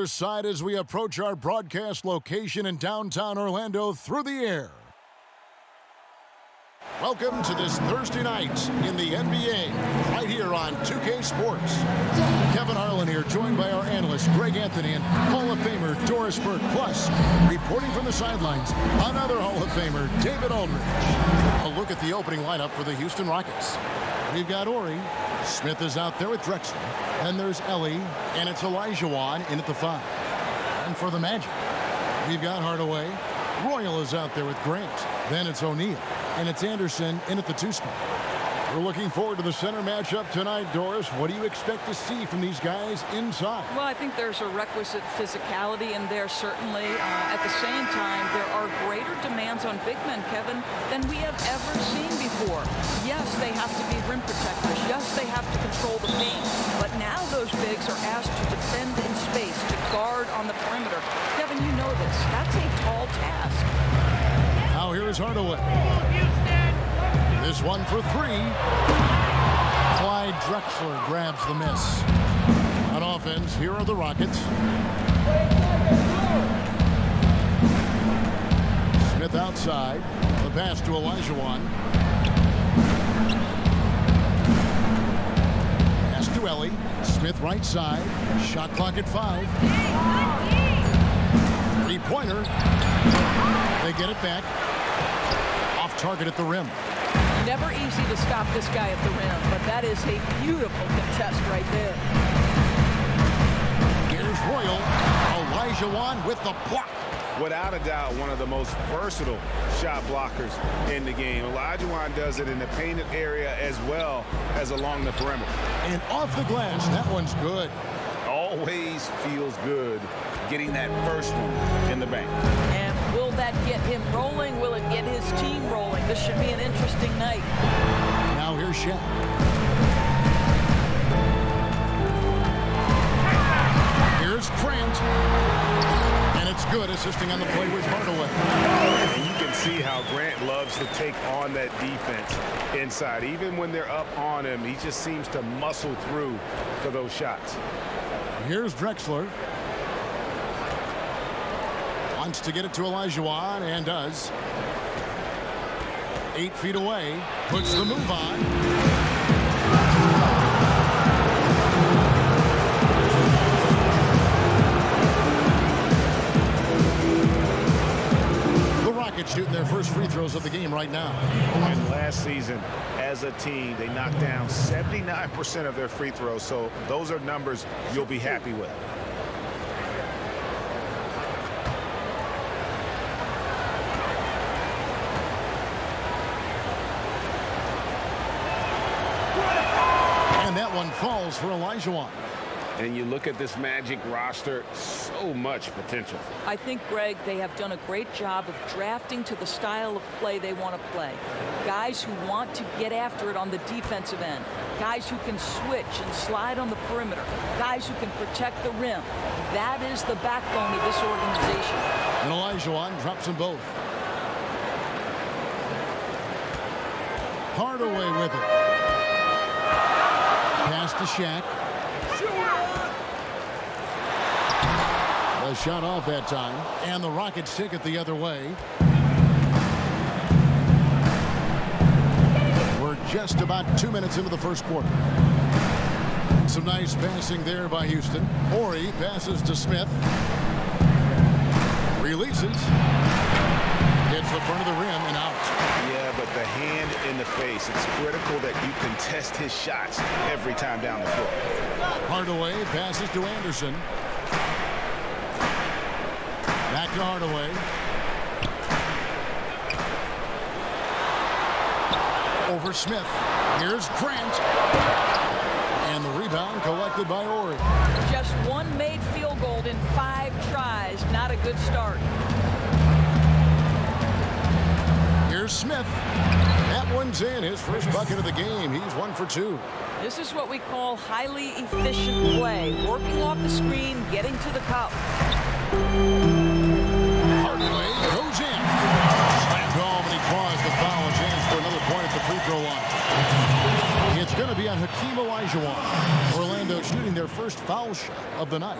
other side as we approach our broadcast location in downtown Orlando through the air. Welcome to this Thursday night in the NBA, right here on 2K Sports. Kevin Harlan here, joined by our analyst, Greg Anthony, and Hall of Famer, Doris Burke. Plus, reporting from the sidelines, another Hall of Famer, David Aldridge. A look at the opening lineup for the Houston Rockets. We've got Ori. Smith is out there with Drexler. Then there's Ellie, and it's Olajuwon in at the 5. And for the Magic, we've got Hardaway. Royal is out there with Grant. Then it's O'Neal. And it's Anderson in at the 2 spot. We're looking forward to the center matchup tonight, Doris. What do you expect to see from these guys inside? Well, I think there's a requisite physicality in there, certainly. At the same time, there are greater demands on big men, Kevin, than we have ever seen before. Yes, they have to be rim protectors. Yes, they have to control the paint. But now those bigs are asked to defend in space, to guard on the perimeter. Kevin, you know this. That's a tall task. Now here is Hardaway. This one for 3. Clyde Drexler grabs the miss. On offense, here are the Rockets. Smith outside. The pass to Olajuwon. Pass to Ellie. Smith right side. Shot clock at 5. 3-pointer. They get it back. Off target at the rim. Never easy to stop this guy at the rim, but that is a beautiful contest right there. Here's Royal. Olajuwon with the block. Without a doubt, one of the most versatile shot blockers in the game. Olajuwon does it in the painted area as well as along the perimeter. And off the glass, that one's good. Always feels good getting that first one in the bank. And will that get him rolling? Will it get his team rolling? This should be an interesting night. Now here's Shaq. Here's Grant. And it's good, assisting on the play with Hardaway. And you can see how Grant loves to take on that defense inside. Even when they're up on him, he just seems to muscle through for those shots. Here's Drexler. Wants to get it to Olajuwon, and does. 8 feet away. Puts the move on. The Rockets shooting their first free throws of the game right now. And last season, as a team, they knocked down 79% of their free throws, so those are numbers you'll be happy with. And that one falls for Olajuwon. And you look at this Magic roster, so much potential. I think, Greg, they have done a great job of drafting to the style of play they want to play. Guys who want to get after it on the defensive end. Guys who can switch and slide on the perimeter. Guys who can protect the rim. That is the backbone of this organization. And Olajuwon drops them both. Hardaway with it. Pass to Shaq. A shot off that time, and the Rockets take it the other way. We're just about 2 minutes into the first quarter. Some nice passing there by Houston. Ori passes to Smith. Releases. Hits the front of the rim and out. Yeah, but the hand in the face, it's critical that you contest his shots every time down the floor. Hardaway passes to Anderson. Back to Hardaway. Over Smith. Here's Grant. And the rebound collected by Ori. Just one made field goal in 5 tries. Not a good start. Here's Smith. That one's in. His first bucket of the game. He's 1 for 2. This is what we call highly efficient play. Working off the screen, getting to the cup. Hardaway goes in. Slammed home, and he draws the foul. A chance for another point at the free throw line. It's going to be on Hakeem Olajuwon. Orlando shooting their first foul shot of the night.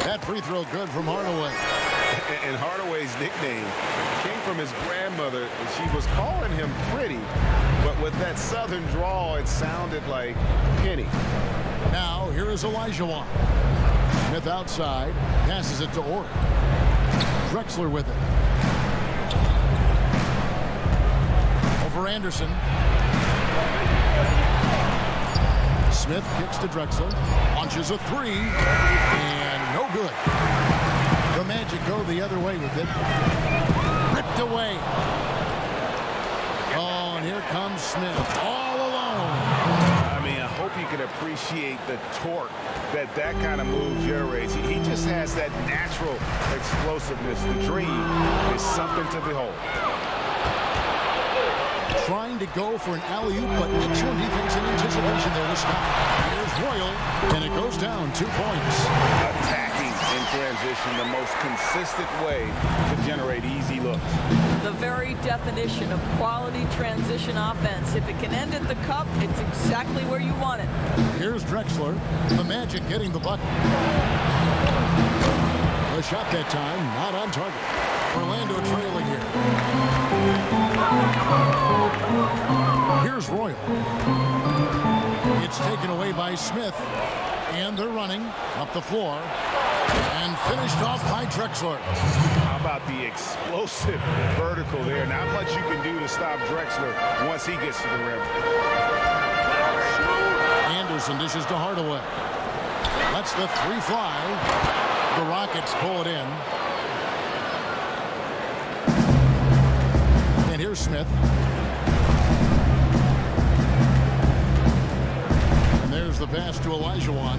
That free throw good from Hardaway. And Hardaway's nickname came from his grandmother. She was calling him Pretty, but with that southern drawl, it sounded like Penny. Now, here is Olajuwon. Smith outside, passes it to Orr. Drexler with it. Over Anderson. Smith kicks to Drexler. Launches a three. And no good. The Magic go the other way with it. Ripped away. Oh, and here comes Smith. All alone. I mean, I hope you can appreciate the torque that kind of move generates. He just has that natural explosiveness. The dream is something to behold. Trying to go for an alley-oop, but excellent defense in anticipation there to stop. Here's Royal, and it goes down 2 points. Attacking in transition, the most consistent way to generate easy looks. The very definition of quality transition offense. If it can end at the cup, it's exactly where you want it. Here's Drexler, the Magic getting the bucket. A shot that time, not on target. Orlando trailing here. Here's Royal. It's taken away by Smith. And they're running up the floor. And finished off by Drexler. How about the explosive vertical there? Not much you can do to stop Drexler once he gets to the rim. Anderson dishes to Hardaway. Lets the three fly. The Rockets pull it in. And here's Smith. And there's the pass to Olajuwon.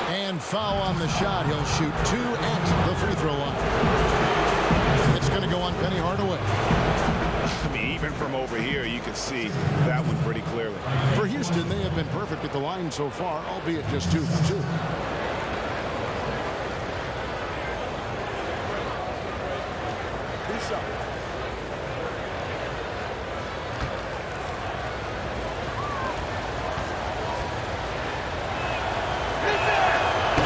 And foul on the shot. He'll shoot 2 at the free throw line. It's going to go on Penny Hardaway. I mean, even from over here, you can see that one pretty clearly. For Houston, they have been perfect at the line so far, albeit just 2 for 2.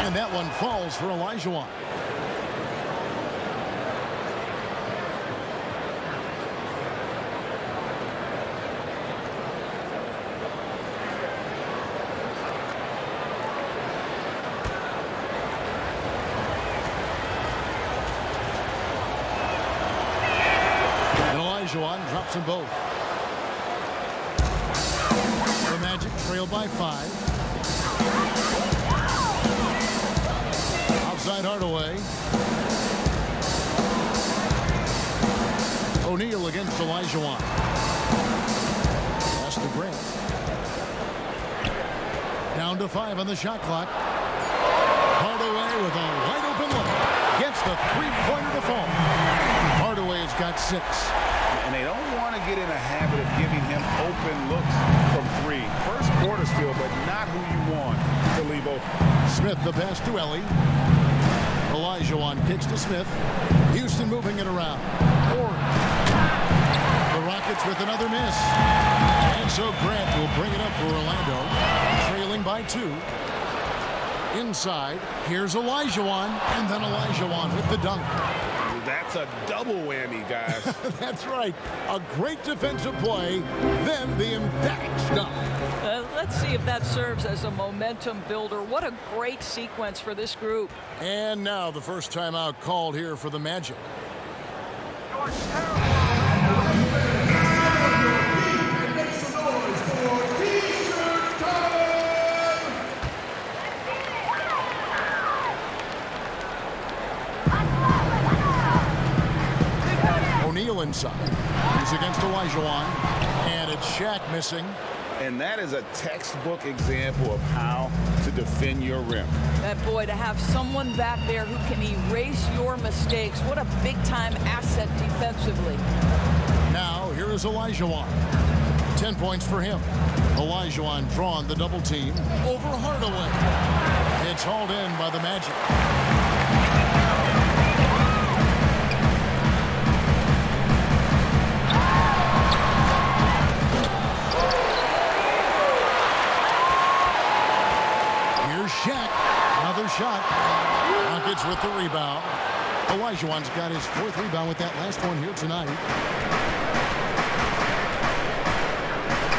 And that one falls for Olajuwon. Olajuwon drops them both. The Magic trail by 5. Outside Hardaway. O'Neal against Olajuwon. Pass to Grant. Down to 5 on the shot clock. Hardaway with a wide open look. Gets the three-pointer to fall. Hardaway's got 6. And they don't want to get in a habit of giving him open looks from 3. First quarter still, but not who you want to leave open. Smith the pass to Ellie. Olajuwon kicks to Smith. Houston moving it around. The Rockets with another miss. And so Grant will bring it up for Orlando. Trailing by 2. Inside, here's Olajuwon. And then Olajuwon with the dunk. That's a double whammy, guys. That's right. A great defensive play, then the emphatic stuff. Let's see if that serves as a momentum builder. What a great sequence for this group. And now the first timeout called here for the Magic. O'Neal inside. He's against Olajuwon. And it's Shaq missing. And that is a textbook example of how to defend your rim. That boy, to have someone back there who can erase your mistakes. What a big-time asset defensively. Now, here is Olajuwon. 10 points for him. Olajuwon drawn the double team over Hardaway. It's hauled in by the Magic. with the rebound. Olajuwon's got his 4th rebound with that last one here tonight.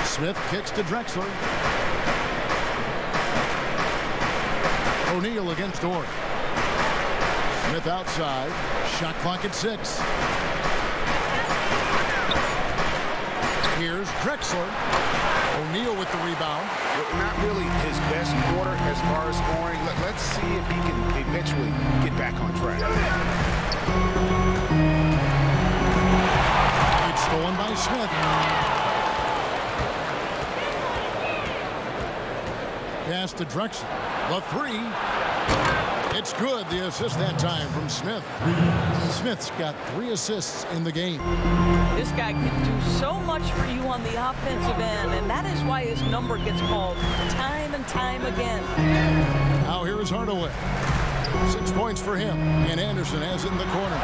Smith kicks to Drexler. Oneal against Dort. Smith outside. Shot clock at 6. Here's Drexler. Oneal with the rebound. Not really his best quarter as far as scoring. Let's see if he can eventually get back on track. It's stolen by Smith. Pass to Drexler. The 3. It's good. The assist that time from Smith. Smith's got 3 assists in the game. This guy can do so much for you on the offensive end, and that is why his number gets called time and time again. Now here is Hardaway. 6 points for him, and Anderson has it in the corner.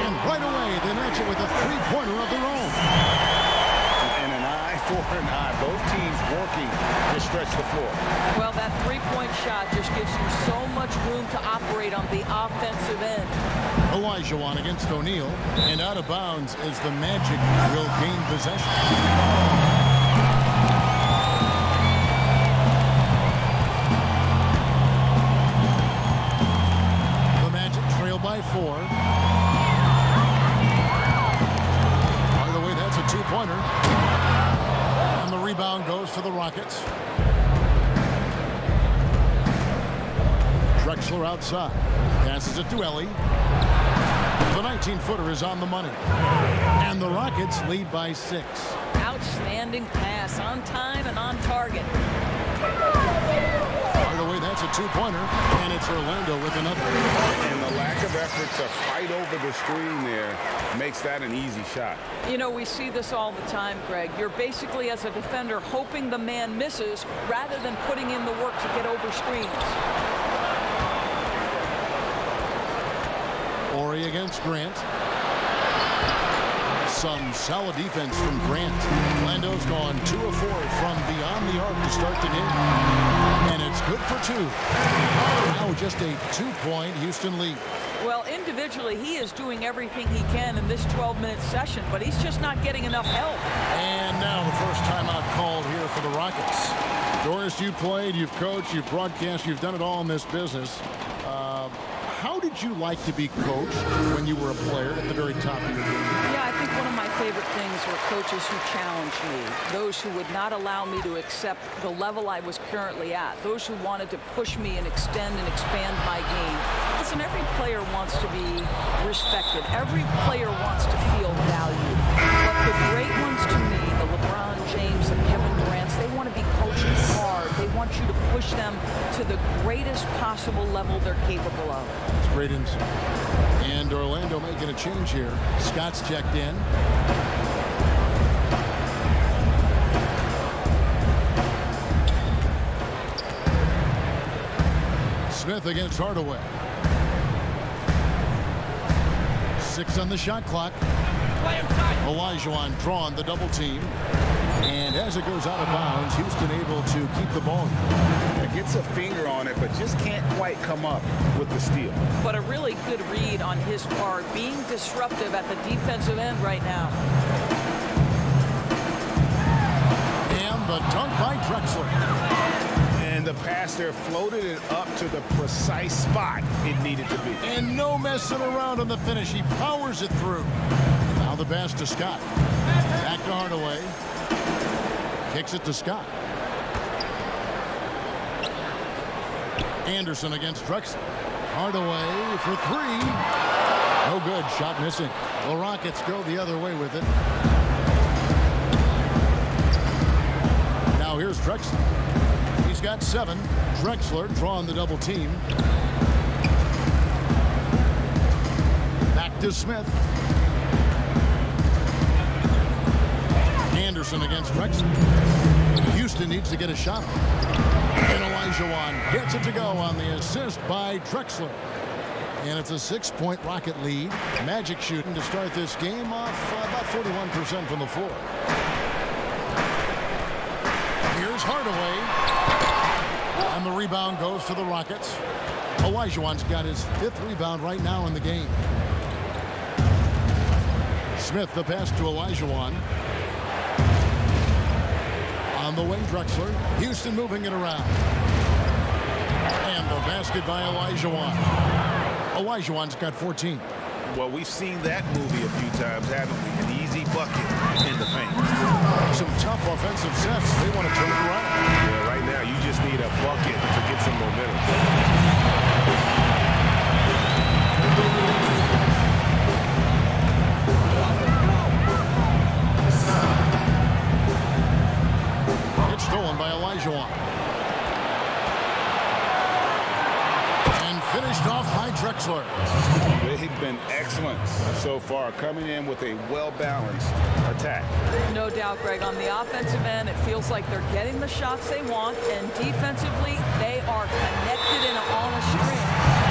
And right away, they match it with a 3-pointer of their own. And an eye for an eye. Both teams working to stretch the floor. Well, that 3-point shot just gives you so much room to operate on the offensive end. Olajuwon against Oneal, and out of bounds as the Magic will gain possession. The Magic trail by 4. By the way, that's a 2-pointer. And the rebound goes to the Rockets. Drexler outside. Passes it to Ellie. The 19-footer is on the money. And the Rockets lead by 6. Outstanding pass, on time and on target. By the way, that's a 2-pointer, and it's Orlando with another. And the lack of effort to fight over the screen there makes that an easy shot. You know, we see this all the time, Greg. You're basically, as a defender, hoping the man misses rather than putting in the work to get over screens. Ori against Grant. Some solid defense from Grant. Orlando's gone 2 of 4 from beyond the arc to start the game. And it's good for 2. Now just a 2-point Houston lead. Well, individually, he is doing everything he can in this 12-minute session, but he's just not getting enough help. And now the first timeout called here for the Rockets. Doris, you played, you've coached, you've broadcast, you've done it all in this business. How did you like to be coached when you were a player at the very top of your game? Yeah, I think one of my favorite things were coaches who challenged me, those who would not allow me to accept the level I was currently at, those who wanted to push me and extend and expand my game. Listen, every player wants to be respected. Every player wants to feel valued. But the great ones to me, the LeBron James, the Kevin Durant's, they want to be coached hard. They want you to push them to the greatest possible level they're capable of. It's great insight. And Orlando making a change here. Scott's checked in. Smith against Hardaway. 6 on the shot clock. Olajuwon drawn the double team. And as it goes out of bounds, Houston able to keep the ball. It gets a finger on it, but just can't quite come up with the steal. But a really good read on his part, being disruptive at the defensive end right now. And the dunk by Drexler. And the pass there floated it up to the precise spot it needed to be. And no messing around on the finish. He powers it through. Now the pass to Scott. Back to Hardaway. Kicks it to Scott. Anderson against Drexler. Hardaway for 3. No good. Shot missing. The Rockets go the other way with it. Now here's Drexler. He's got 7. Drexler drawing the double team. Back to Smith. Anderson against Drexler. Houston needs to get a shot. And Olajuwon gets it to go on the assist by Drexler. And it's a 6-point Rocket lead. Magic shooting to start this game off about 41% from the floor. Here's Hardaway. And the rebound goes to the Rockets. Olajuwon's got his 5th rebound right now in the game. Smith, the pass to Olajuwon. On the wing, Drexler. Houston moving it around. And the basket by Olajuwon. Olajuwon's got 14. Well, we've seen that movie a few times, haven't we? An easy bucket in the paint. Some tough offensive sets. They want to turn it around. Yeah, right now you just need a bucket to get some momentum. It's stolen by Olajuwon. And finished off by Drexler. They've been excellent so far, coming in with a well-balanced attack. No doubt, Greg. On the offensive end, it feels like they're getting the shots they want, and defensively, they are connected and on a string.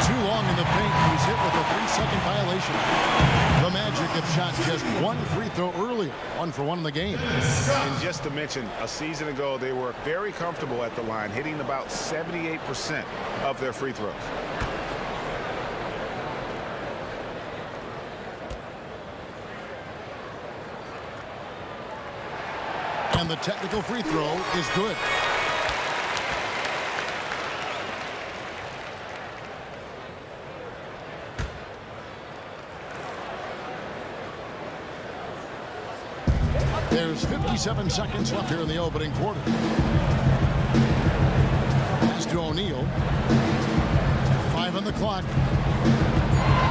Too long in the paint. He's hit with a 3-second violation. The Magic have shot just 1 free throw earlier. 1 for 1 in the game. And just to mention, a season ago, they were very comfortable at the line, hitting about 78% of their free throws. And the technical free throw is good. There's 57 seconds left here in the opening quarter. Pass to O'Neal. 5 on the clock.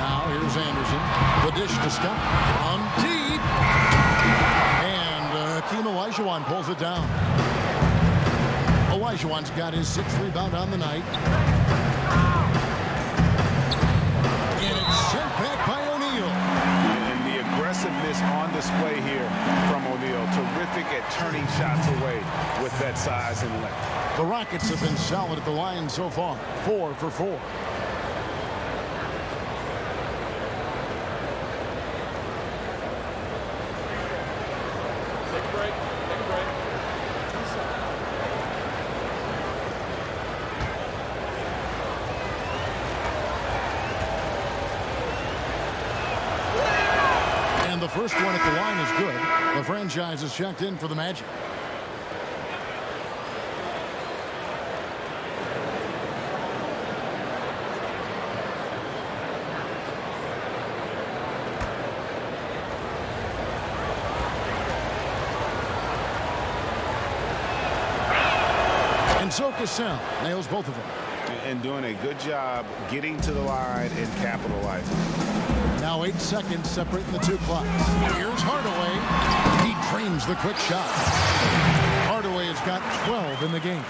Now here's Anderson. The dish to Scott. On deep. And Hakeem Olajuwon pulls it down. Olajuwon's got his 6th rebound on the night. And it's sent back by O'Neal. And the aggressiveness on display here from O'Neal. Terrific at turning shots away with that size and length. The Rockets have been solid at the line so far. 4 for 4. The first one at the line is good. The franchise is checked in for the Magic. And so Cassell nails both of them. And doing a good job getting to the line and capitalizing. Now 8 seconds separating the 2 clocks. Here's Hardaway. He trains the quick shot. Hardaway has got 12 in the game.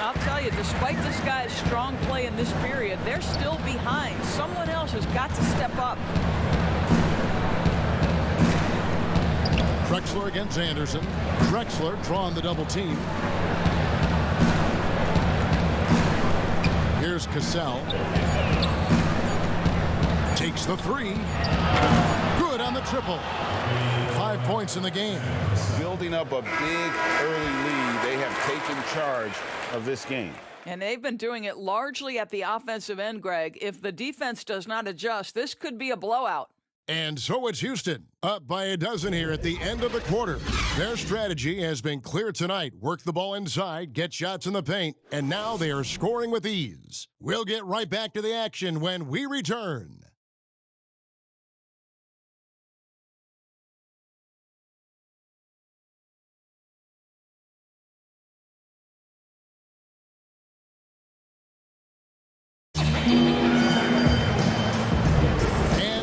I'll tell you, despite this guy's strong play in this period, they're still behind. Someone else has got to step up. Drexler against Anderson. Drexler drawing the double team. Here's Cassell. Takes the 3. Good on the triple. 5 points in the game. Building up a big early lead, they have taken charge of this game. And they've been doing it largely at the offensive end, Greg. If the defense does not adjust, this could be a blowout. And so it's Houston, up by a dozen here at the end of the quarter. Their strategy has been clear tonight. Work the ball inside, get shots in the paint, and now they are scoring with ease. We'll get right back to the action when we return.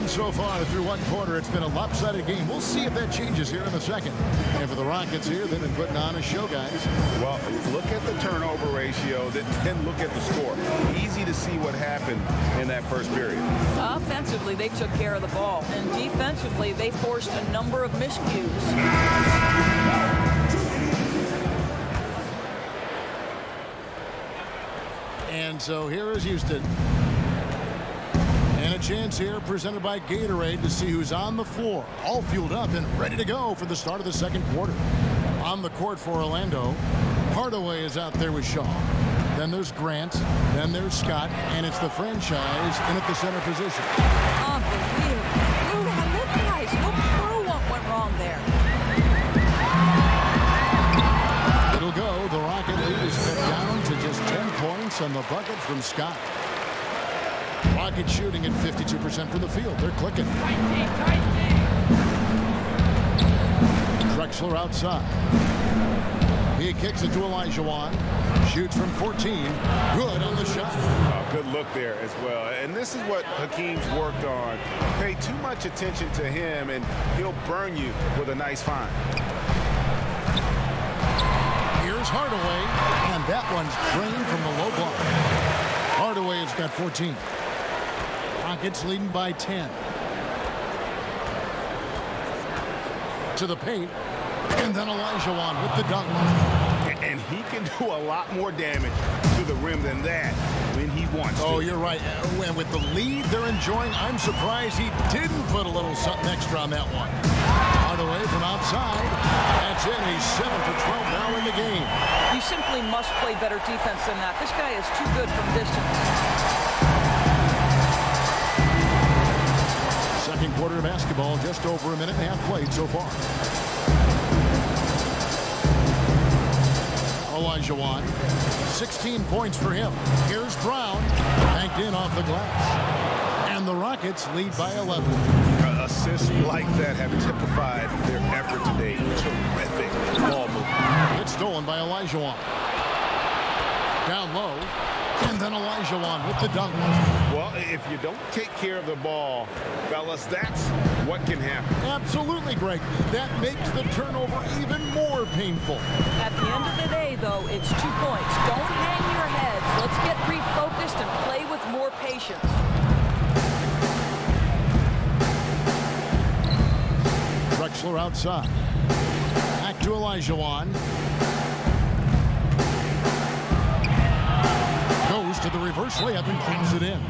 So far through 1 quarter, it's been a lopsided game. We'll see if that changes here in the second. And for the Rockets here, they've been putting on a show, guys. Well, look at the turnover ratio, then look at the score. Easy to see what happened in that first period. Offensively, they took care of the ball. And defensively, they forced a number of miscues. And so here is Houston. And a chance here presented by Gatorade to see who's on the floor, all fueled up and ready to go for the start of the second quarter. On the court for Orlando, Hardaway is out there with Shaw. Then there's Grant. Then there's Scott. And it's the franchise in at the center position. Unbelievable. Look, guys, no clue what went wrong there. It'll go. The Rocket lead is cut down to just 10 points on the bucket from Scott. Rocket shooting at 52% from the field. They're clicking. Drexler outside. He kicks it to Olajuwon. Shoots from 14. Good on the shot. Good look there as well. And this is what Hakeem's worked on. Pay too much attention to him, and he'll burn you with a nice find. Here's Hardaway, and that one's drained from the low block. Hardaway has got 14. Rockets leading by 10. To the paint, and then Olajuwon with the dunk. And he can do a lot more damage to the rim than that when he wants to. Oh, you're right. And with the lead they're enjoying, I'm surprised he didn't put a little something extra on that one. Hardaway from outside. That's it. He's 7 for 12 now in the game. You simply must play better defense than that. This guy is too good from distance. Second quarter of basketball, just over a minute and a half played so far. Olajuwon, 16 points for him. Here's Brown, banked in off the glass. And the Rockets lead by 11. Assists like that have typified their effort today. Terrific ball movement. It's stolen by Olajuwon. Down low. And then Olajuwon with the dunk. Well, if you don't take care of the ball, fellas, that's what can happen. Absolutely, Greg. That makes the turnover even more painful. At the end of the day, though, it's 2 points. Don't hang your heads. Let's get refocused and play with more patience. Drexler outside. Back to Olajuwon. Goes to the reverse layup and cleans it in.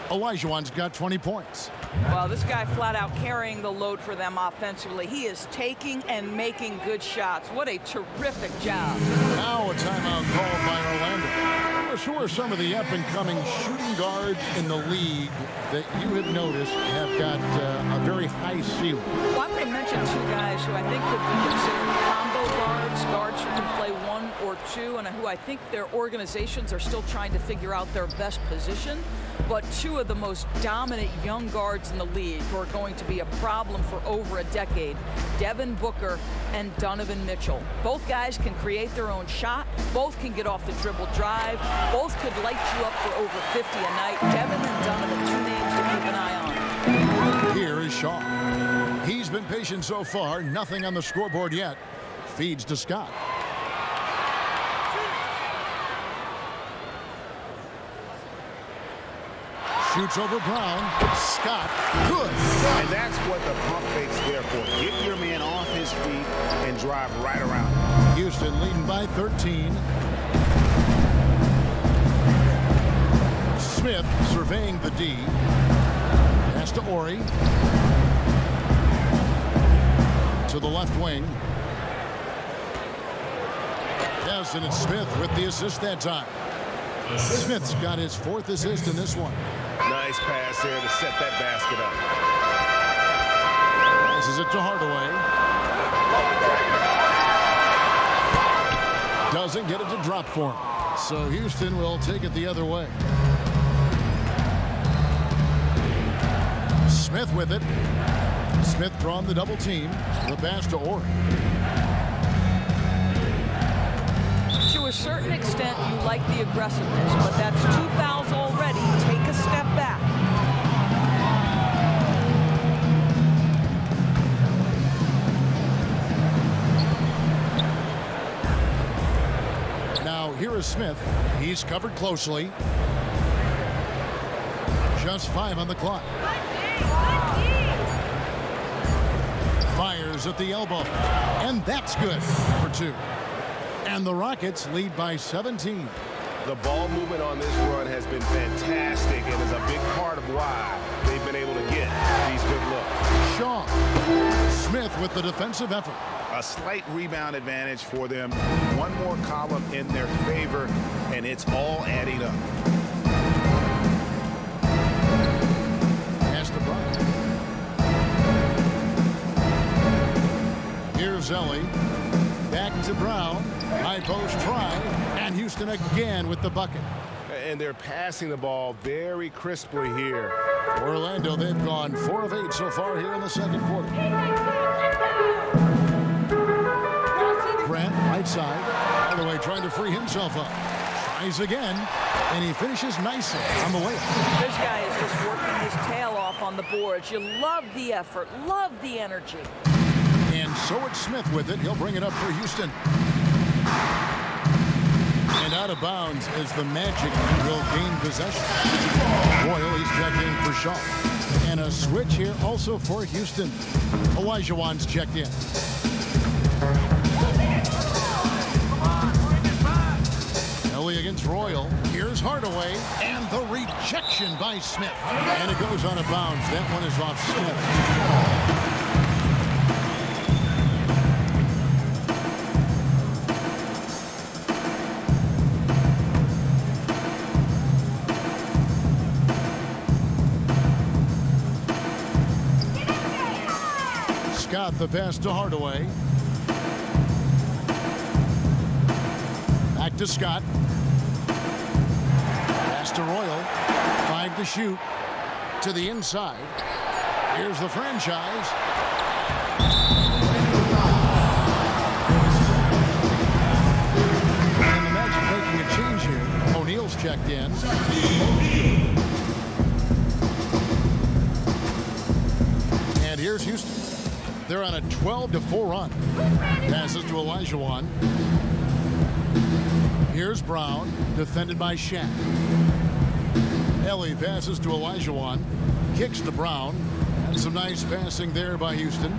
Olajuwon's got 20 points. Well, this guy flat out carrying the load for them offensively. He is taking and making good shots. What a terrific job. Now a timeout called by Orlando. Who are some of the up-and-coming shooting guards in the league that you have noticed have got a very high ceiling? Well, I'm going to mention 2 guys who I think could be considered combo guards who can play 1 or 2, and who I think their organizations are still trying to figure out their best position. But 2 of the most dominant young guards in the league who are going to be a problem for over a decade, Devin Booker and Donovan Mitchell. Both guys can create their own shot. Both can get off the dribble drive. Both could light you up for over 50 a night. Devin and Donovan, 2 names to keep an eye on. Here is Shaw. He's been patient so far. Nothing on the scoreboard yet. Feeds to Scott. Shoots over Brown. Scott. Good. And that's what the pump fake's there for. Get your man off his feet and drive right around. Houston leading by 13. Smith surveying the D. Pass to Ori. To the left wing. Yes, and it's Smith with the assist that time. Smith's got his 4th assist in this one. Nice pass there to set that basket up. Passes it to Hardaway. Doesn't get it to drop for him. So Houston will take it the other way. Smith with it. Smith drawing the double team. The pass to Ori. To a certain extent, you like the aggressiveness, but that's 2 fouls already. Take a step back. Now, here is Smith. He's covered closely. Just 5 on the clock. Fires at the elbow. And that's good for 2. And the Rockets lead by 17. The ball movement on this run has been fantastic and is a big part of why they've been able to get these good looks. Shaw. Smith with the defensive effort. A slight rebound advantage for them. One more column in their favor. and it's all adding up. Pass to Brown. Here's Ellie. Back to Brown. High post try. And Houston again with the bucket. And they're passing the ball very crisply here. Orlando, they've gone 4 of 8 so far here in the second quarter. Grant, right side. By the way, trying to free himself up. Tries again, and he finishes nicely on the way. This guy is just working his tail off on the boards. You love the effort, love the energy. And so it's Smith with it. He'll bring it up for Houston. And out of bounds as the Magic will gain possession. Royal, he's checked in for Shaw. And a switch here also for Houston. Olajuwon's checked in. Ellie against Royal. Here's Hardaway. And the rejection by Smith. And it goes out of bounds. That one is off Smith. Scott, the pass to Hardaway. Back to Scott. Pass to Royal. 5 to shoot. To the inside. Here's the franchise. And the Magic making a change here. O'Neal's checked in. And here's Houston. They're on a 12-4 run. Passes to Olajuwon. Here's Brown, defended by Shaq. Ellie passes to Olajuwon. Kicks to Brown. And some nice passing there by Houston.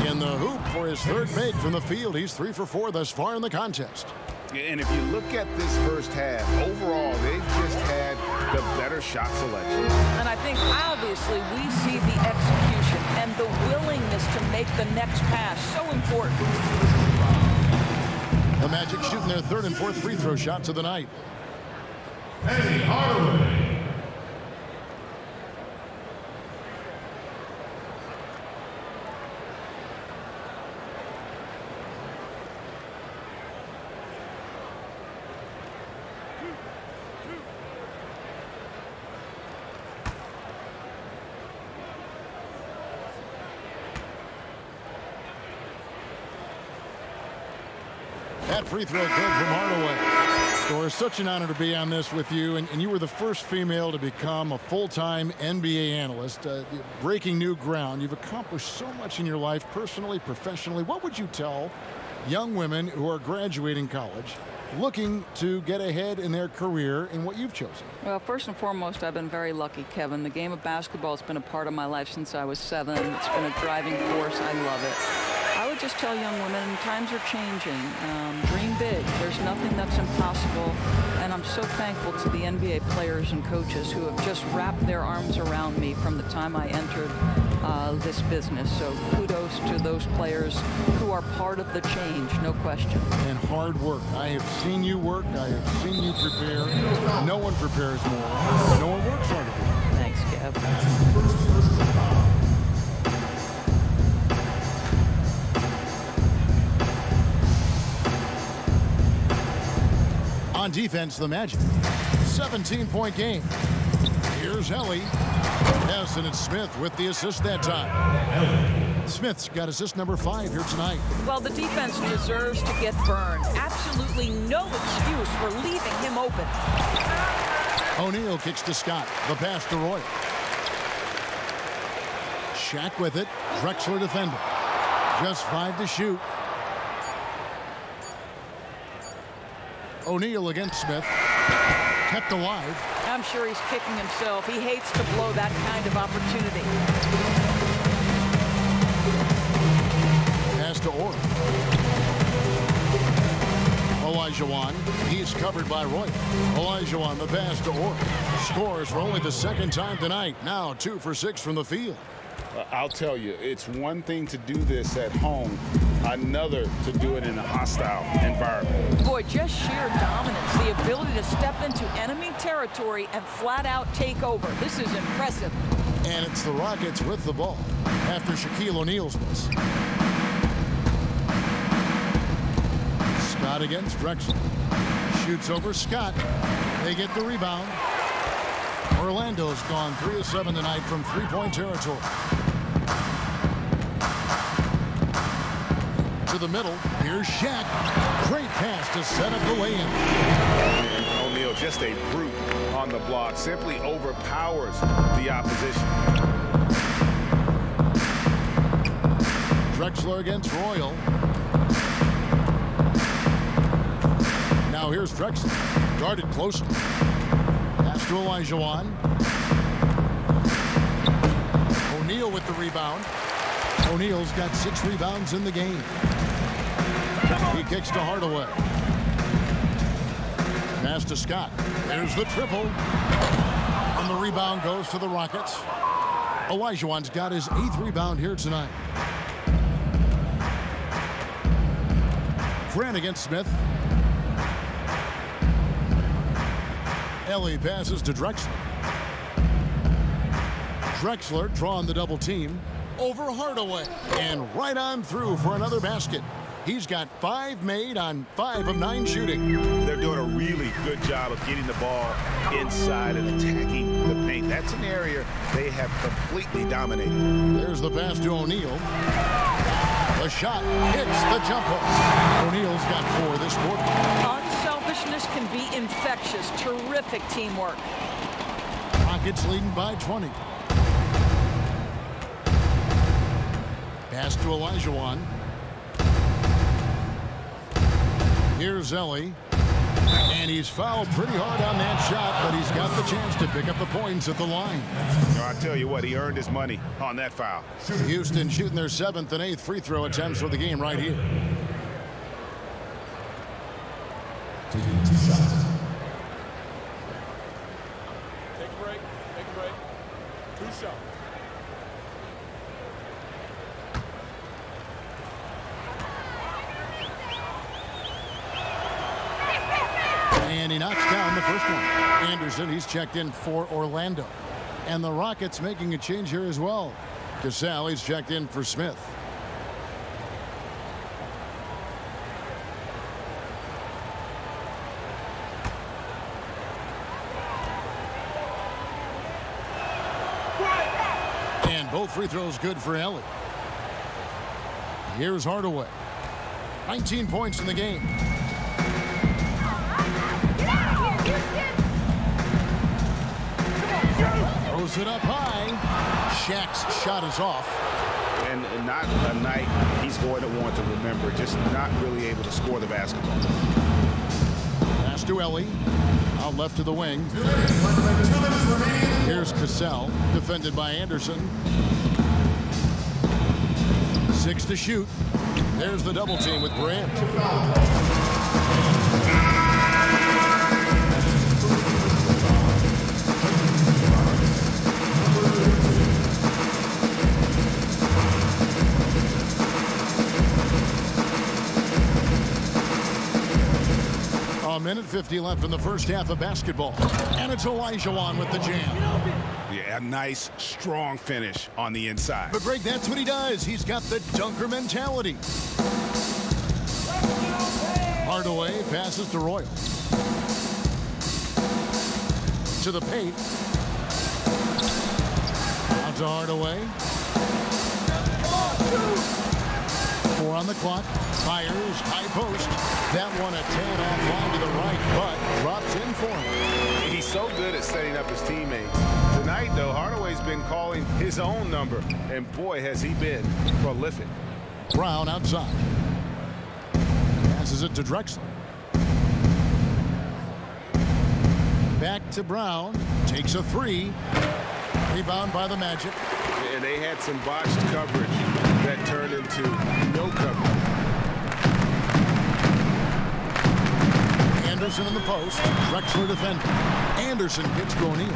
In the hoop for his third make from the field. He's 3 for 4 thus far in the contest. And if you look at this first half, overall, they've just had the better shot selection. And I think, obviously, we see the execution and the willingness to make the next pass so important. The Magic shooting their third and fourth free throw shots of the night. That free throw good from Hardaway. So it's such an honor to be on this with you. And you were the first female to become a full-time NBA analyst, breaking new ground. You've accomplished so much in your life, personally, professionally. What would you tell young women who are graduating college, looking to get ahead in their career in what you've chosen? Well, first and foremost, I've been very lucky, Kevin. The game of basketball has been a part of my life since I was 7. It's been a driving force. I love it. I would just tell young women, times are changing. Dream big. There's nothing that's impossible. And I'm so thankful to the NBA players and coaches who have just wrapped their arms around me from the time I entered this business. So kudos to those players who are part of the change, no question. And hard work. I have seen you work. I have seen you prepare. No one prepares more. No one works harder. Thanks, Kev. On defense, the Magic. 17-point game. Here's Ellie. Yes, and it's Smith with the assist that time. Smith's got assist number 5 here tonight. Well, the defense deserves to get burned. Absolutely no excuse for leaving him open. O'Neal kicks to Scott. The pass to Roy. Shaq with it. Drexler defending. Just 5 to shoot. O'Neal against Smith. Kept alive. I'm sure he's kicking himself. He hates to blow that kind of opportunity. Pass to Orr. Olajuwon. He's covered by Roy. Olajuwon, the pass to Orr. Scores for only the second time tonight. Now 2 for 6 from the field. I'll tell you, it's one thing to do this at home, another to do it in a hostile environment. Boy, just sheer dominance, the ability to step into enemy territory and flat out take over. This is impressive. And it's the Rockets with the ball after Shaquille O'Neal's miss. Scott against Drexler. Shoots over Scott. They get the rebound. Orlando's gone 3 of 7 tonight from three-point territory. To the middle. Here's Shaq. Great pass to set up the lay-in. And O'Neal, just a brute on the block, simply overpowers the opposition. Drexler against Royal. Now here's Drexler. Guarded closely. Pass to Olajuwon. O'Neal with the rebound. O'Neal's got 6 rebounds in the game. He kicks to Hardaway. Pass to Scott. There's the triple. And the rebound goes to the Rockets. Olajuwon's got his 8th rebound here tonight. Grant against Smith. Ellie passes to Drexler. Drexler drawing the double team over Hardaway. And right on through for another basket. He's got 5 made on 5 of 9 shooting. They're doing a really good job of getting the ball inside and attacking the paint. That's an area they have completely dominated. There's the pass to O'Neal. The shot hits the jumper. O'Neal's got 4 this quarter. Unselfishness can be infectious. Terrific teamwork. Rockets leading by 20. Pass to Olajuwon. Here's Ellie. And he's fouled pretty hard on that shot, but he's got the chance to pick up the points at the line. I tell you what, he earned his money on that foul. Houston shooting their 7th and 8th free throw attempts for the game right here. Taking 2 shots. Take a break. Take a break. 2 shots. And he knocks down the first one. Anderson, he's checked in for Orlando. And the Rockets making a change here as well. Cassell, he's checked in for Smith. And both free throws good for Ellie. Here's Hardaway. 19 points in the game. Throws it up high. Shaq's shot is off. And not a night he's going to want to remember. Just not really able to score the basketball. Pass to Ellie. Out left to the wing. Here's Cassell. Defended by Anderson. 6 to shoot. There's the double team with Grant. A minute 50 left in the first half of basketball. And it's Olajuwon with the jam. Yeah, a nice, strong finish on the inside. But Greg, that's what he does. He's got the dunker mentality. Hardaway passes to Royal. To the paint. Out to Hardaway. 4 on the clock. Fires, high post. That one a 10 offline to the right, but drops in for him. He's so good at setting up his teammates. Tonight, though, Hardaway's been calling his own number, and boy, has he been prolific. Brown outside. Passes it to Drexler. Back to Brown. Takes a 3. Rebound by the Magic. And they had some botched coverage that turned into no coverage. Anderson in the post. Drexler defending. Anderson gets to O'Neal.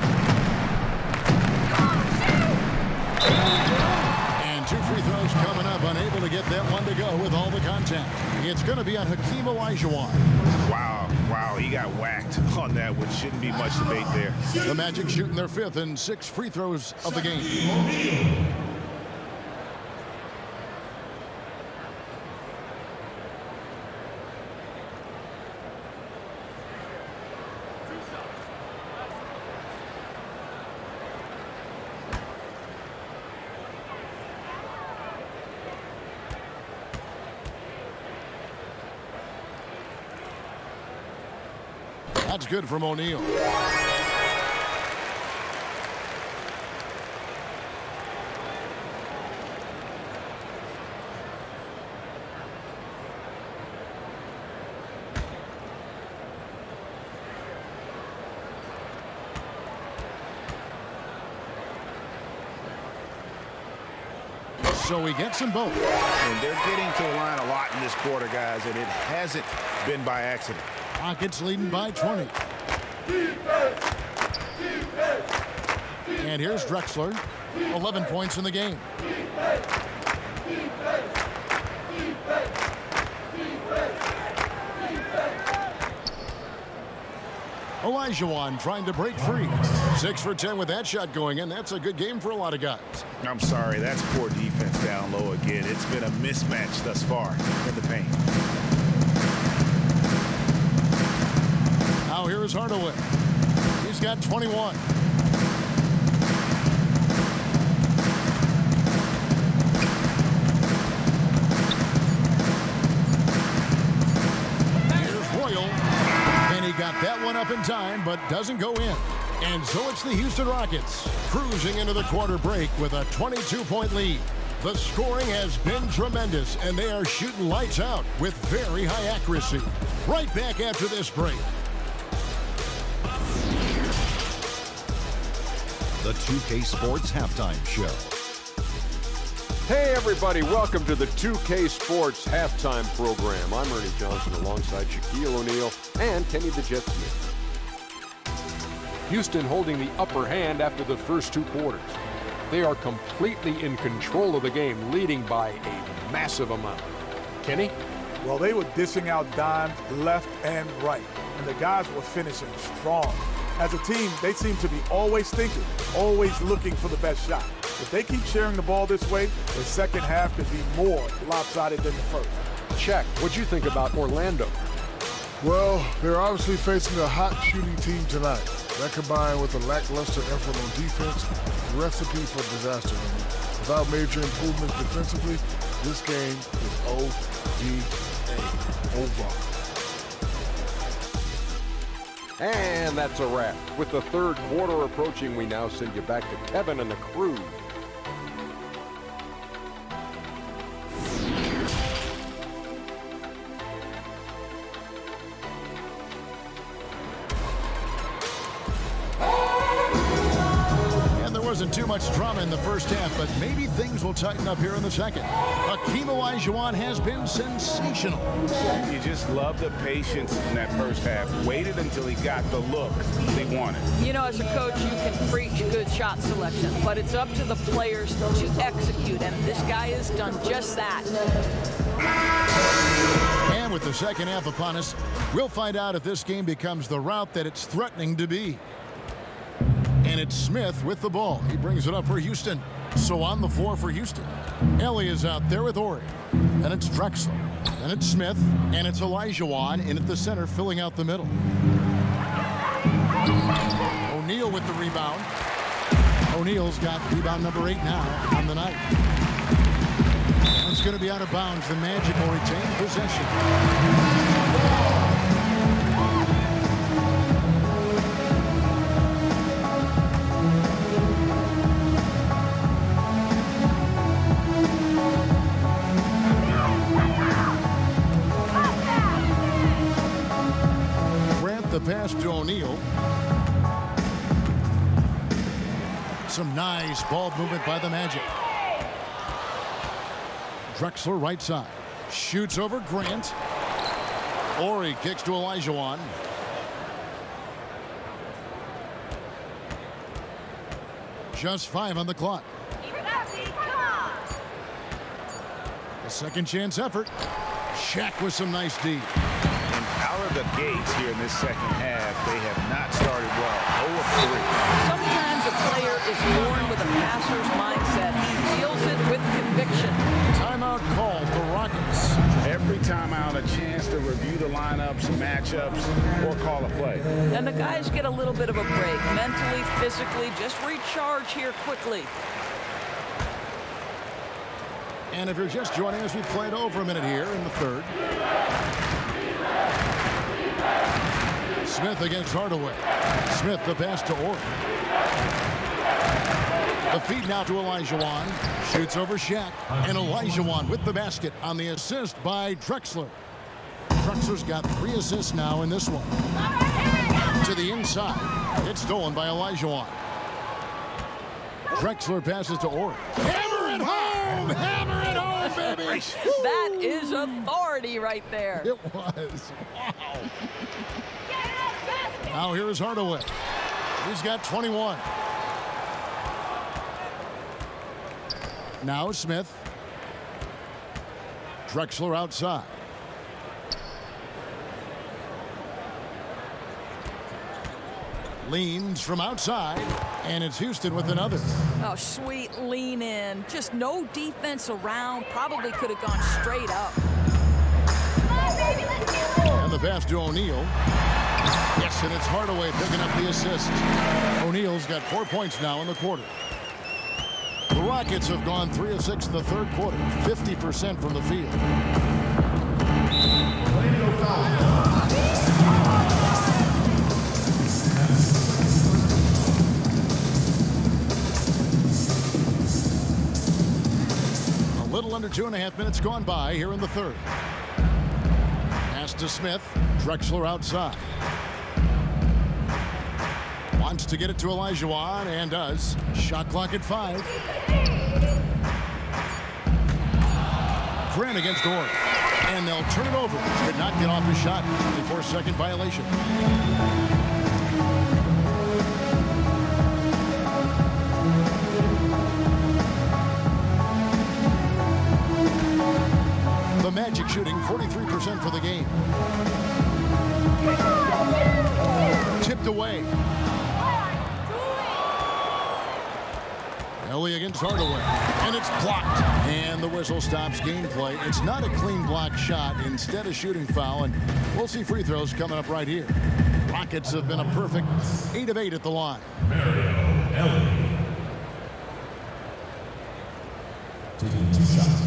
2 free throws coming up. Unable to get that one to go with all the contact. It's going to be on Hakeem Olajuwon. Wow, he got whacked on that, which shouldn't be much debate there. The Magic shooting their 5th and 6th free throws of the game. That's good from Oneal. So he gets them both. And they're getting to the line a lot in this quarter, guys, and it hasn't been by accident. Rockets leading by 20. And here's Drexler. 11 points in the game. Olajuwon trying to break free. 6 for 10 with that shot going in. That's a good game for a lot of guys. I'm sorry, that's poor defense down low again. It's been a mismatch thus far in the paint. Now here is Hardaway. He's got 21. Here's Royal. And he got that one up in time, but doesn't go in. And so it's the Houston Rockets cruising into the quarter break with a 22-point lead. The scoring has been tremendous, and they are shooting lights out with very high accuracy. Right back after this break. The 2K Sports Halftime Show. Hey everybody, welcome to the 2K Sports Halftime Program. I'm Ernie Johnson alongside Shaquille O'Neal and Kenny the Jet Smith. Houston holding the upper hand after the first 2 quarters. They are completely in control of the game, leading by a massive amount. Kenny? Well, they were dishing out dimes left and right, and the guys were finishing strong. As a team, they seem to be always thinking, always looking for the best shot. If they keep sharing the ball this way, the second half could be more lopsided than the first. Shaq, what'd you think about Orlando? Well, they're obviously facing a hot shooting team tonight. That combined with a lackluster effort on defense, recipe for disaster. Without major improvements defensively, this game is OVA, over. And that's a wrap. With the third quarter approaching, we now send you back to Kevin and the crew. Wasn't too much drama in the first half, but maybe things will tighten up here in the second. Hakeem Olajuwon has been sensational. You just love the patience in that first half. Waited until he got the look he wanted. You know, as a coach, you can preach good shot selection, but it's up to the players to execute, and this guy has done just that. And with the second half upon us, we'll find out if this game becomes the route that it's threatening to be. And it's Smith with the ball. He brings it up for Houston. So on the floor for Houston. Ellie is out there with Ori. And it's Drexler. And it's Smith. And it's Olajuwon in at the center, filling out the middle. Oneal with the rebound. O'Neal's got rebound number 8 now on the night. It's going to be out of bounds. The Magic will retain possession. The pass to Oneal. Some nice ball movement by the Magic. Drexler right side. Shoots over Grant. Ori kicks to Olajuwon. Just 5 on the clock. A second chance effort. Shaq with some nice D. And out of the gates here in this second half, they have not started well. 0 of 3. Sometimes a player is born with a passer's mindset. He feels it with conviction. Timeout called the Rockets. Every time out, a chance to review the lineups, matchups, or call a play. And the guys get a little bit of a break. Mentally, physically, just recharge here quickly. And if you're just joining us, we played over a minute here in the third. Smith against Hardaway. Smith the pass to Orr. The feed now to Olajuwon. Shoots over Shaq. And Olajuwon with the basket on the assist by Drexler. Drexler's got 3 assists now in this one. To the inside. It's stolen by Olajuwon. Drexler passes to Orr. Hammer it home! Hammer it home, baby! That is authority right there. It was. Wow. Now here is Hardaway. He's got 21. Now Smith. Drexler outside. Leans from outside, and it's Houston with another. Oh, sweet lean in. Just no defense around. Probably could have gone straight up. And the pass to O'Neal. Yes, and it's Hardaway picking up the assist. O'Neal's got 4 points now in the quarter. The Rockets have gone 3 of 6 in the third quarter, 50% from the field. A little under 2.5 minutes gone by here in the third. Pass to Smith. Drexler outside. Wants to get it to Olajuwon and does. Shot clock at 5. Grant against Orr. And they'll turn it over. Could not get off his shot. 24-second violation. The Magic shooting 43% for the game. Tipped away. Ellie against Hardaway. And it's blocked. And the whistle stops gameplay. It's not a clean block shot. Instead, a shooting foul. And we'll see free throws coming up right here. Rockets have been a perfect 8 of 8 at the line. Ellie. Taking 2 shots.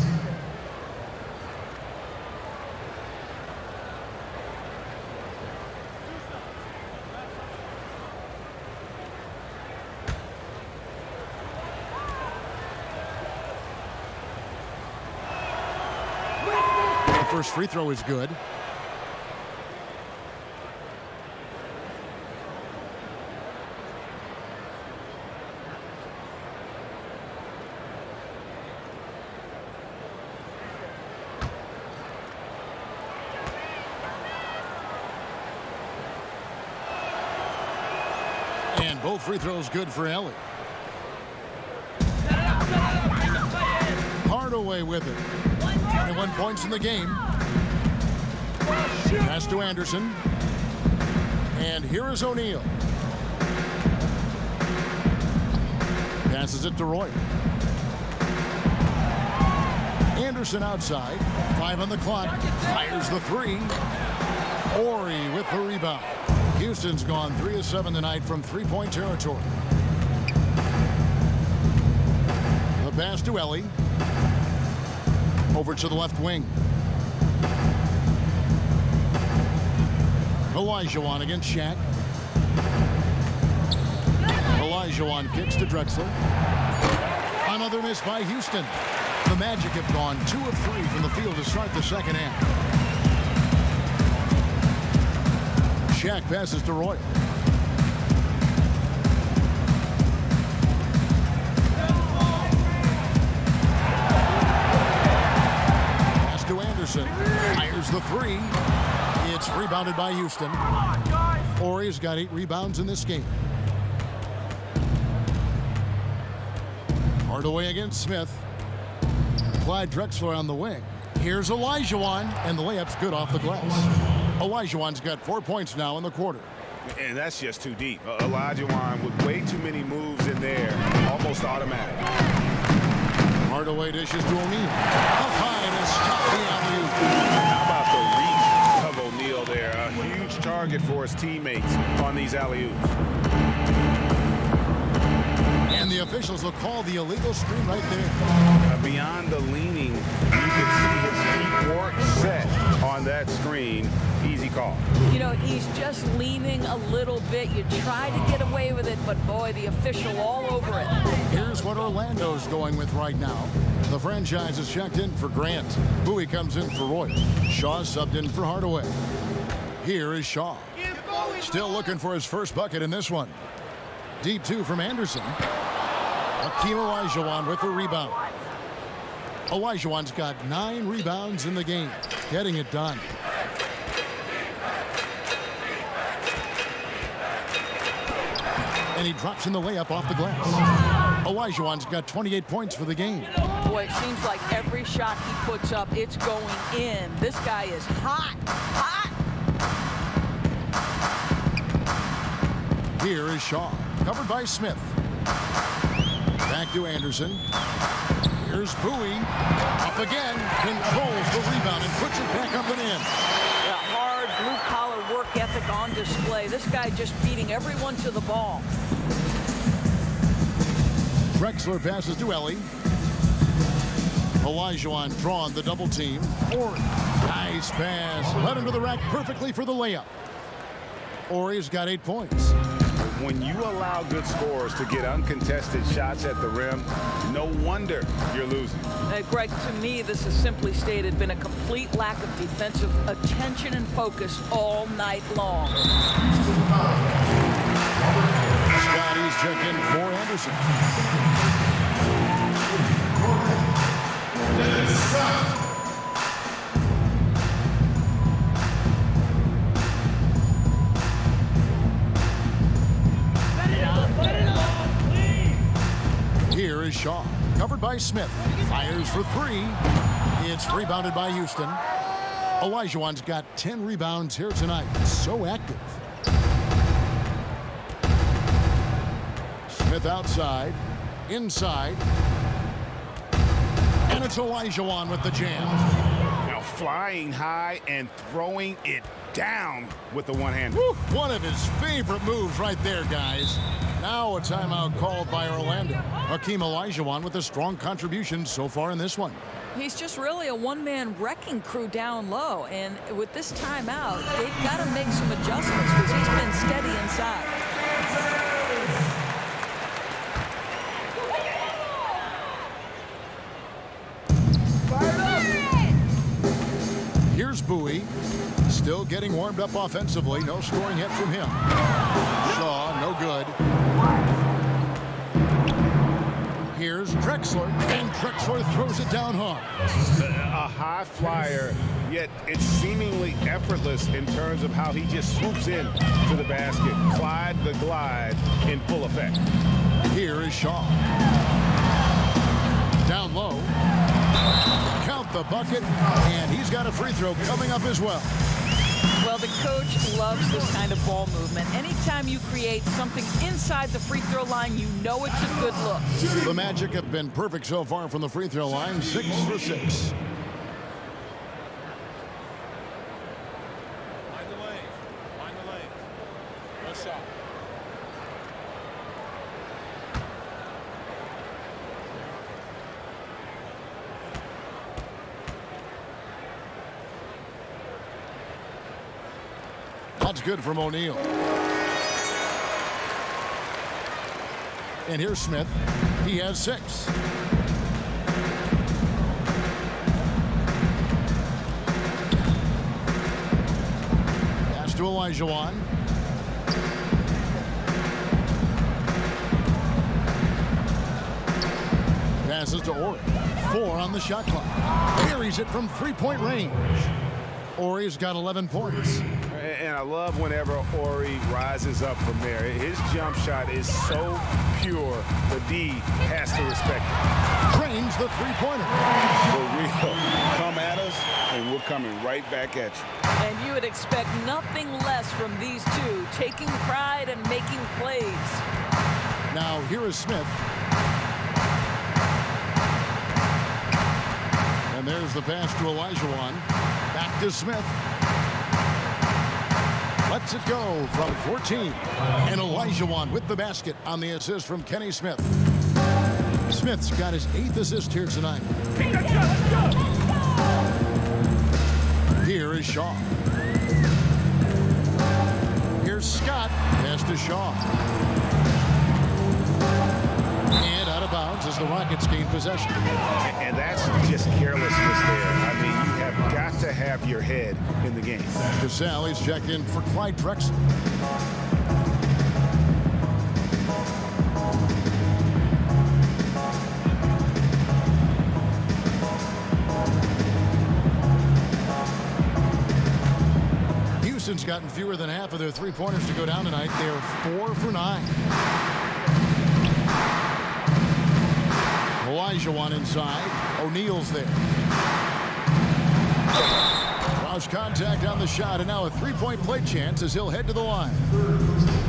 First free throw is good. And both free throws good for Ellie. Hardaway with it. 21 points in the game. Pass to Anderson. And here is O'Neal. Passes it to Roy. Anderson outside. 5 on the clock. Fires the 3. Ori with the rebound. Houston's gone 3 of 7 tonight from 3-point territory. The pass to Ellie. Over to the left wing. Olajuwon against Shaq. Olajuwon kicks to Drexler. Another miss by Houston. The Magic have gone 2 of 3 from the field to start the second half. Shaq passes to Roy. Pass to Anderson. Fires the 3. It's rebounded by Houston. Ori's got 8 rebounds in this game. Hardaway against Smith. Clyde Drexler on the wing. Here's Olajuwon, and the layup's good off the glass. Olajuwon's got 4 points now in the quarter. And that's just too deep. Olajuwon with way too many moves in there, almost automatic. Hardaway dishes to O'Neal. Up high and How about the reach of O'Neal there? A huge target for his teammates on these alley-oops. And the officials will call the illegal screen right there. Beyond the leaning, you can see his feet weren't set on that screen. Easy call. You know, he's just leaning a little bit. You try to get away with it, but boy, the official all over it. Here's what Orlando's going with right now. The franchise is checked in for Grant. Bowie comes in for Roy. Shaw subbed in for Hardaway. Here is Shaw. Still looking for his first bucket in this one. Deep two from Anderson. Hakeem Olajuwon with the rebound. Olajuwon's got 9 rebounds in the game. Getting it done. And he drops in the layup off the glass. Olajuwon's got 28 points for the game. Boy, it seems like every shot he puts up, it's going in. This guy is hot, hot. Here is Shaw, covered by Smith. Back to Anderson. Here's Bowie. Up again. Controls the rebound and puts it back up and in. The hard blue-collar work ethic on display. This guy just beating everyone to the ball. Drexler passes to Ellie. Olajuwon drawn the double team. Ori. Nice pass. Led him to the rack perfectly for the layup. Ori's got 8 points. When you allow good scorers to get uncontested shots at the rim, no wonder you're losing. Greg, to me, this is simply stated been a complete lack of defensive attention and focus all night long. Scotty's check in for Anderson. Here is Shaw, covered by Smith. Fires for 3. It's rebounded by Houston. Olajuwon's got 10 rebounds here tonight. So active. Smith outside, inside. And it's Olajuwon with the jam. Now flying high and throwing it down with the one-hander. One of his favorite moves right there, guys. Now a timeout called by Orlando. Hakeem Olajuwon with a strong contribution so far in this one. He's just really a one-man wrecking crew down low. And with this timeout, they've got to make some adjustments because he's been steady inside. Here's Bowie. Still getting warmed up offensively. No scoring hit from him. Shaw, no good. Here's Drexler, and Drexler throws it down hard. A high flyer, yet it's seemingly effortless in terms of how he just swoops in to the basket. Clyde the glide in full effect. Here is Shaw. Down low. Count the bucket, and he's got a free throw coming up as well. Well, the coach loves this kind of ball movement. Anytime you create something inside the free throw line, you know it's a good look. The Magic have been perfect so far from the free throw line, 6 for 6. Find the lane. Find the lane. No shot. That's good from O'Neal. And here's Smith. He has 6. Pass to Olajuwon. Passes to Ori. 4 on the shot clock. Buries it from 3-point range. Ori's got 11 points. And I love whenever Ori rises up from there. His jump shot is so pure, the D has to respect it. Drains the 3-pointer. For real. Come at us, coming right back at you. And you would expect nothing less from these two, taking pride and making plays. Now here is Smith. And there's the pass to Olajuwon. Back to Smith. Lets it go from 14. And Olajuwon with the basket on the assist from Kenny Smith. Smith's got his 8th assist here tonight. Here is Shaw. Here's Scott. Pass to Shaw. And out of bounds as the Rockets gain possession. And that's just carelessness there. I mean, you have got to have your head in the game. Cassell is checked in for Clyde Drexler. Houston's gotten fewer than half of their three-pointers to go down tonight. They're 4 for 9. Olajuwon inside. O'Neal's there. Lost contact on the shot, and now a three-point play chance as he'll head to the line.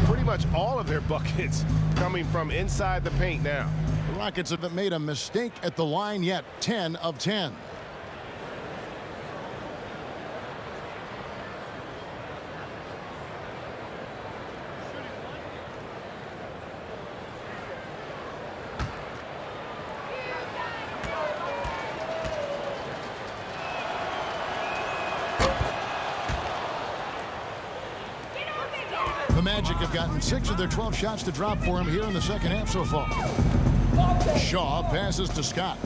Pretty much all of their buckets coming from inside the paint now. The Rockets haven't made a mistake at the line yet. 10 of 10. The Magic have gotten 6 of their 12 shots to drop for him here in the second half so far. Shaw passes to Scott.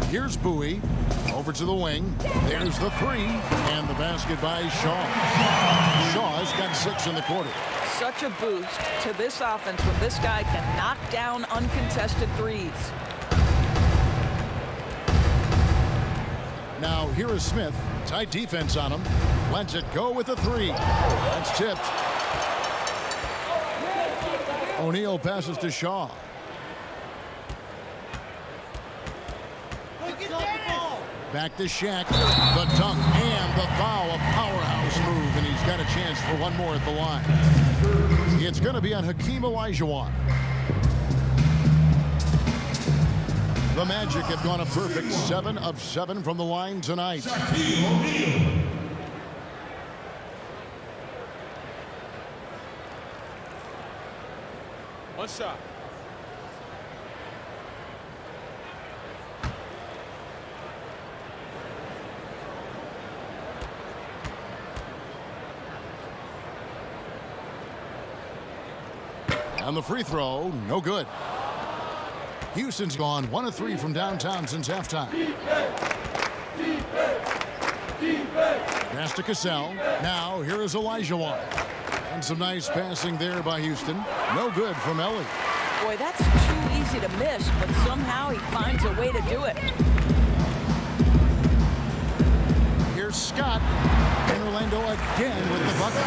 Here's Bowie. Over to the wing. There's the 3. And the basket by Shaw. Shaw's got 6 in the quarter. Such a boost to this offense when this guy can knock down uncontested threes. Now here is Smith. Tight defense on him. Lets it go with a 3. That's tipped. O'Neal passes to Shaw. Back to Shaq. The dunk and the foul. A powerhouse move, and he's got a chance for one more at the line. It's going to be on Hakeem Olajuwon. The Magic have gone a perfect 7 of 7 from the line tonight. One shot. On the free throw, no good. Houston's gone 1 of 3 from downtown since halftime. Pass to Cassell. Now here is Olajuwon. And some nice passing there by Houston. No good from Ellie. Boy, that's too easy to miss, but somehow he finds a way to do it. Here's Scott. And Orlando again with the bucket.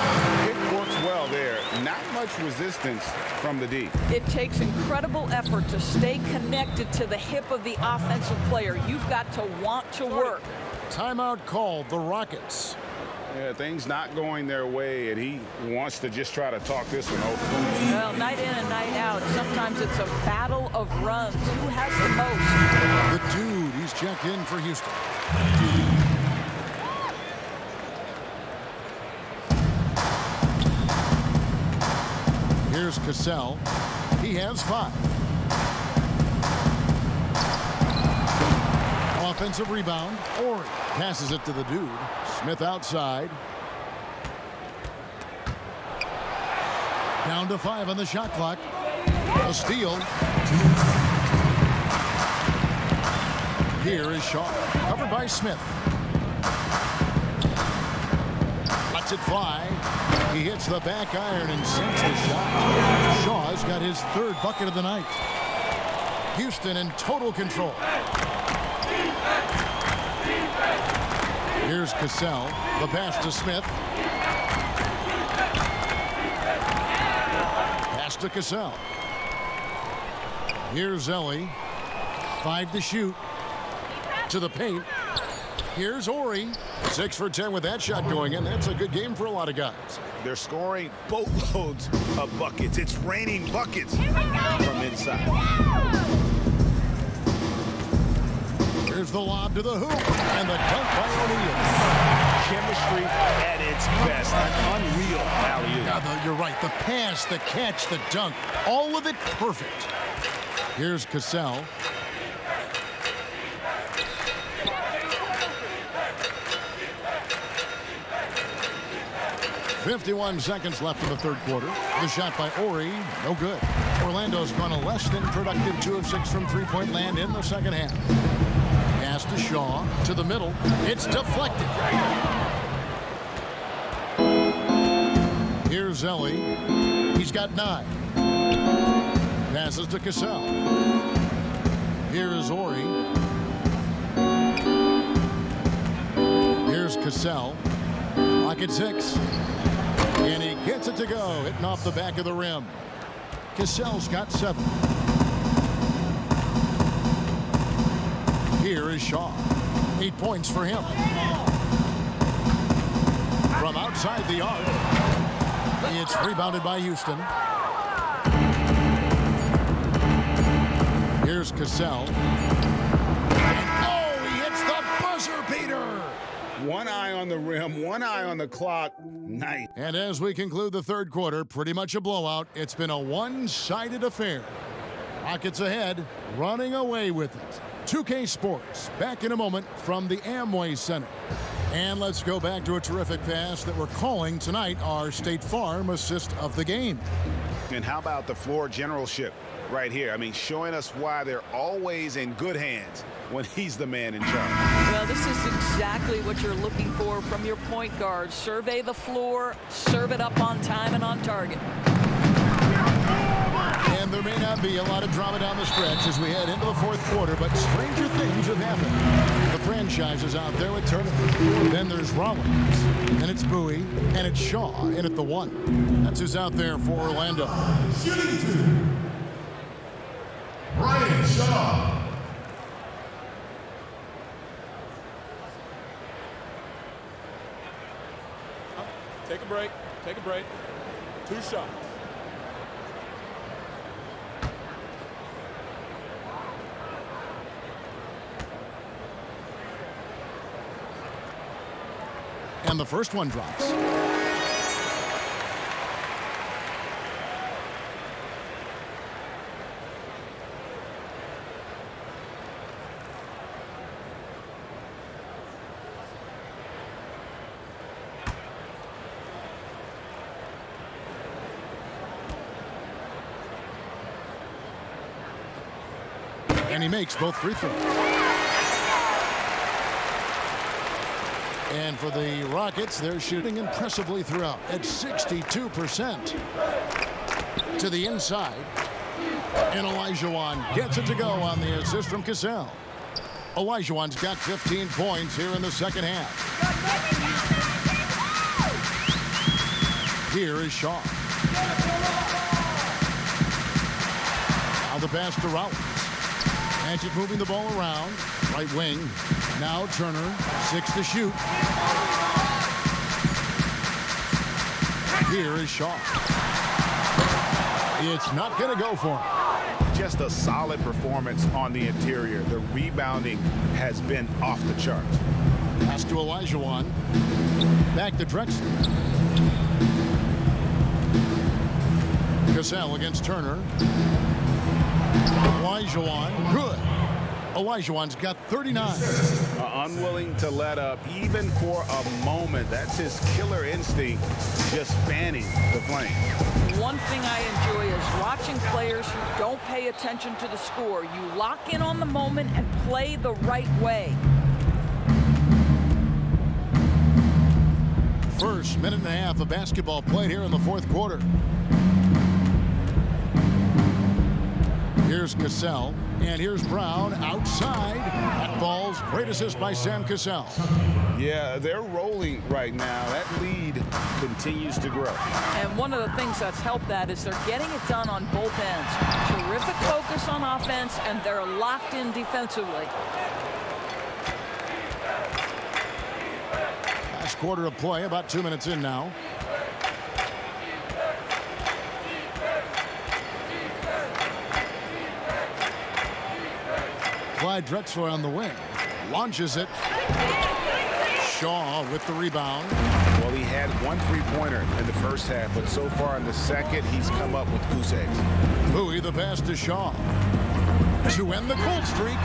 It works well there. Not much resistance from the D. It takes incredible effort to stay connected to the hip of the offensive player. You've got to want to work. Timeout called, the Rockets. Yeah, things not going their way, and he wants to just try to talk this one over. Well, night in and night out, sometimes it's a battle of runs. Who has the most? The dude, he's checked in for Houston. Here's Cassell. He has 5. Offensive rebound. Ori passes it to the dude. Smith outside. Down to 5 on the shot clock. A steal. Here is Shaw. Covered by Smith. Lets it fly. He hits the back iron and sinks the shot. Shaw's got his 3rd bucket of the night. Houston in total control. Here's Cassell. The pass to Smith. Pass to Cassell. Here's Ellie. 5 to shoot. to the paint. Here's Ori. 6 for 10 with that shot going in. That's a good game for a lot of guys. They're scoring boatloads of buckets. It's raining buckets from inside. Here's the lob to the hoop. And the dunk by O'Neal. Chemistry at its best. An unreal alley-oop. Yeah, you're right. The pass, the catch, the dunk. All of it perfect. Here's Cassell. .51 seconds left in the third quarter. The shot by Ori, no good. Orlando's gone a less than productive 2 of 6 from three-point land in the second half. Pass to Shaw, to the middle. It's deflected. Here's Ellie. He's got 9. Passes to Cassell. Here's Ori. Here's Cassell. Lock at 6. And he gets it to go, hitting off the back of the rim. Cassell's got 7. Here is Shaw. 8 points for him. From outside the arc, it's rebounded by Houston. Here's Cassell. And oh, he hits the buzzer beater. One eye on the rim, one eye on the clock. Nice. And as we conclude the third quarter, pretty much a blowout. It's been a one-sided affair. Rockets ahead, running away with it. 2K Sports, back in a moment from the Amway Center. And let's go back to a terrific pass that we're calling tonight our State Farm assist of the game. And how about the floor generalship right here? I mean, showing us why they're always in good hands when he's the man in charge. Well, this is exactly what you're looking for from your point guard. Survey the floor, serve it up on time and on target. And there may not be a lot of drama down the stretch as we head into the fourth quarter, but stranger things have happened. The franchise is out there with Turner. Then there's Rollins. Then it's Bowie. And it's Shaw in at the 1. That's who's out there for Orlando. Shooting 2. Brian Shaw. Take a break. Take a break. 2 shots. And the first one drops. And he makes both free throws. And for the Rockets, they're shooting impressively throughout at 62%. To the inside. And Olajuwon gets it to go on the assist from Cassell. Olajuwon's got 15 points here in the second half. Here is Shaw. Now the pass to Rollins. Magic moving the ball around. Right wing. Now Turner. 6 to shoot. Here is Shaw. It's not going to go for him. Just a solid performance on the interior. The rebounding has been off the charts. Pass to Olajuwon. Back to Drexler. Cassell against Turner. Olajuwon, good. Olajuwon's got 39. Unwilling to let up even for a moment. That's his killer instinct, just fanning the flame. One thing I enjoy is watching players who don't pay attention to the score. You lock in on the moment and play the right way. First minute and a half of basketball played here in the fourth quarter. Here's Cassell, and here's Brown outside. That falls. Great assist by Sam Cassell. Yeah, they're rolling right now. That lead continues to grow. And one of the things that's helped that is they're getting it done on both ends. Terrific focus on offense, and they're locked in defensively. First quarter of play, about 2 minutes in now. Clyde Drexler on the wing. Launches it. Shaw with the rebound. Well, he had one three-pointer in the first half, but so far in the second, he's come up with goose eggs. Looyh the pass to Shaw. To end the cold streak.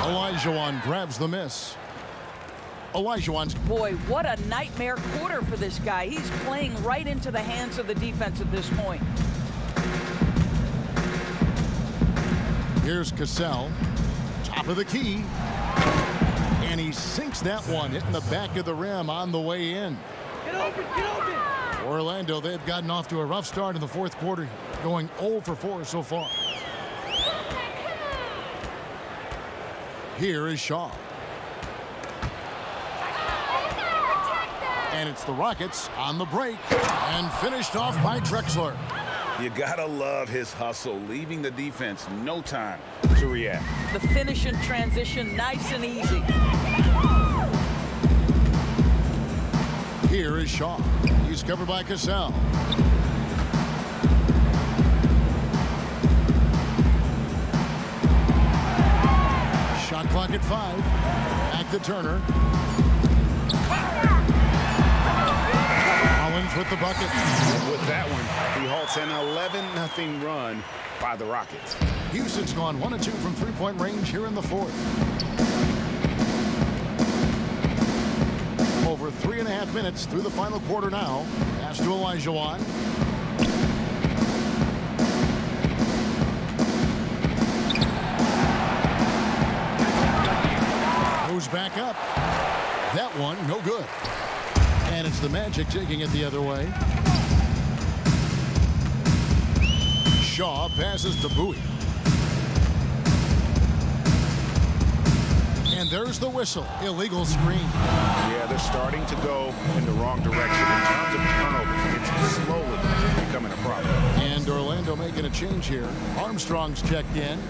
Olajuwon grabs the miss. Olajuwon's. Boy, what a nightmare quarter for this guy. He's playing right into the hands of the defense at this point. Here's Cassell. Top of the key. And he sinks that one, hitting the back of the rim on the way in. Get open, get open. Orlando, they've gotten off to a rough start in the fourth quarter, going 0 for 4 so far. Here is Shaw. And it's the Rockets on the break and finished off by Drexler. You gotta love his hustle, leaving the defense no time to react. The finish in transition, nice and easy. Here is Shaw. He's covered by Cassell. Shot clock at 5. Back to Turner. Collins with the bucket. And with that one, he halts an 11-0 run by the Rockets. Houston's gone 1 of 2 from three-point range here in the fourth. Over 3.5 minutes through the final quarter now. Pass to Olajuwon. Goes back up. That one, no good. And it's the Magic taking it the other way. Shaw passes to Bowie. And there's the whistle. Illegal screen. Yeah, they're starting to go in the wrong direction in terms of turnovers. It's slowly becoming a problem. And Orlando making a change here. Armstrong's checked in.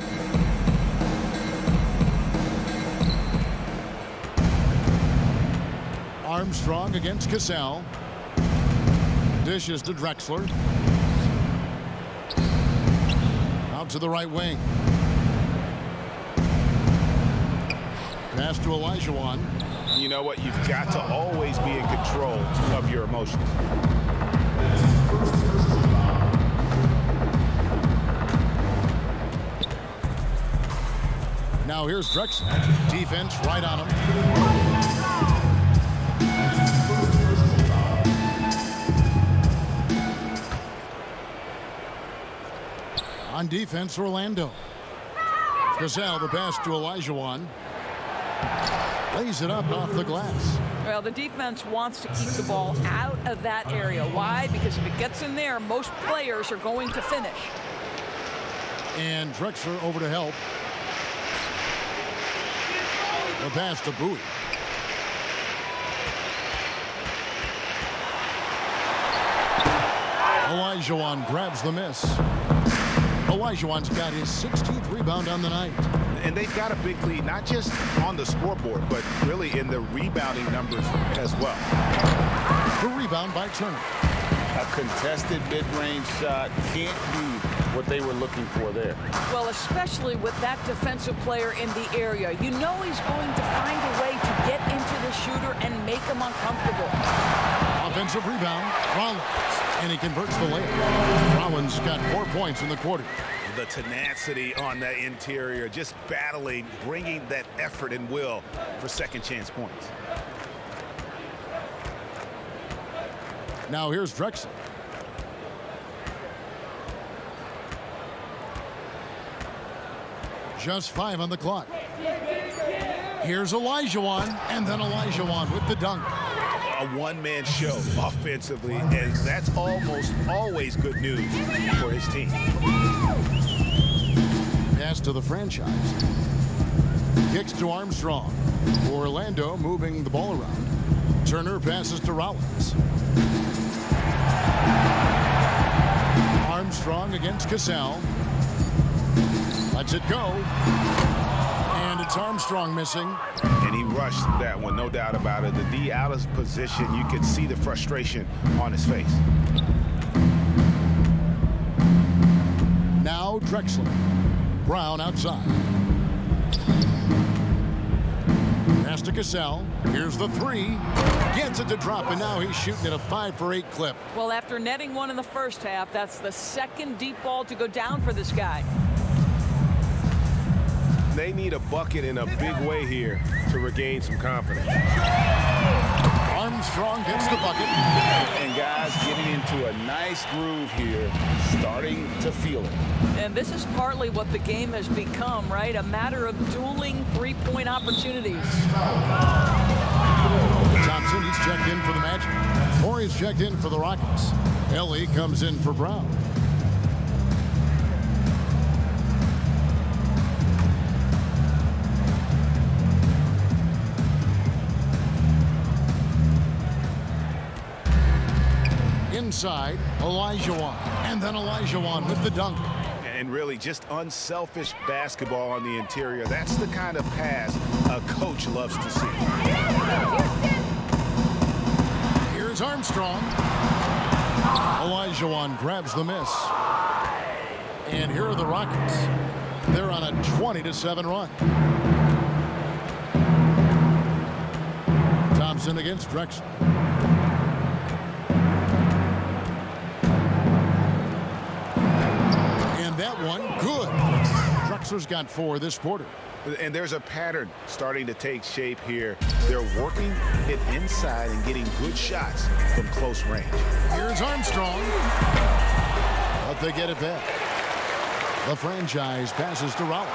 Armstrong against Cassell. Dishes to Drexler. Out to the right wing. Pass to Olajuwon. You know what? You've got to always be in control of your emotions. Now here's Drexler. Defense right on him. On defense, Orlando. Cassell, the pass to Olajuwon. Lays it up off the glass. Well, the defense wants to keep the ball out of that area. Why? Because if it gets in there, most players are going to finish. And Drexler over to help. The pass to Bowie. Olajuwon grabs the miss. Olajuwon's got his 16th rebound on the night. And they've got a big lead, not just on the scoreboard, but really in the rebounding numbers as well. The rebound by Turner. A contested mid-range shot can't be what they were looking for there. Well, especially with that defensive player in the area. You know he's going to find a way to get into the shooter and make him uncomfortable. Offensive rebound, Rollins. And he converts the layup. Rollins got 4 points in the quarter. The tenacity on that interior, just battling, bringing that effort and will for second chance points. Now here's Drexler. Just 5 on the clock. Here's Olajuwon, and then Olajuwon with the dunk. A one-man show offensively, and that's almost always good news for his team. Pass to the franchise. Kicks to Armstrong. Orlando moving the ball around. Turner passes to Rollins. Armstrong against Cassell. Lets it go. And it's Armstrong missing. And he rushed that one, no doubt about it. The D out of position, you could see the frustration on his face. Now Drexler. Brown outside. Pass to Cassell. Here's the three. Gets it to drop, and now he's shooting at a 5 for 8 clip. Well, after netting one in the first half, that's the second deep ball to go down for this guy. They need a bucket in a big way here to regain some confidence. Armstrong gets the bucket. And guys getting into a nice groove here, starting to feel it. And this is partly what the game has become, right? A matter of dueling three-point opportunities. Thompson, he's checked in for the Magic. Morey's checked in for the Rockets. Ellie comes in for Brown. Inside, Olajuwon. And then Olajuwon with the dunk. And really just unselfish basketball on the interior. That's the kind of pass a coach loves to see. Here's Armstrong. Olajuwon grabs the miss. And here are the Rockets. They're on a 20-7 run. Thompson against Drexler. That one, good. Drexler's got 4 this quarter. And there's a pattern starting to take shape here. They're working it inside and getting good shots from close range. Here's Armstrong. But they get it back. The franchise passes to Rollins.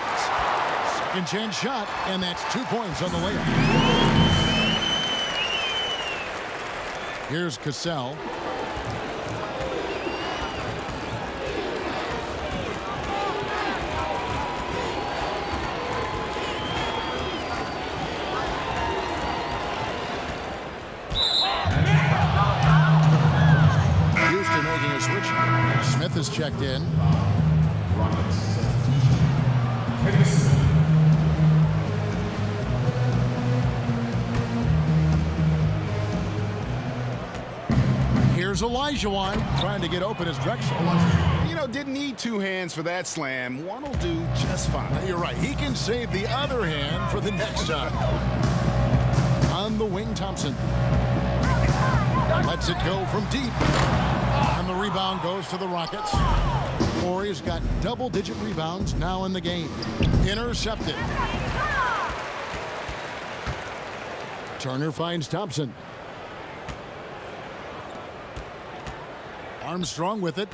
Second chance shot, and that's 2 points on the layup. Here's Cassell. Smith is checked in. Here's Olajuwon trying to get open as Drexler. You know, didn't need 2 hands for that slam. One will do just fine. You're right. He can save the other hand for the next shot. On the wing, Thompson. Lets it go from deep. And the rebound goes to the Rockets. Morey's got double-digit rebounds now in the game. Intercepted. Turner finds Thompson. Armstrong with it.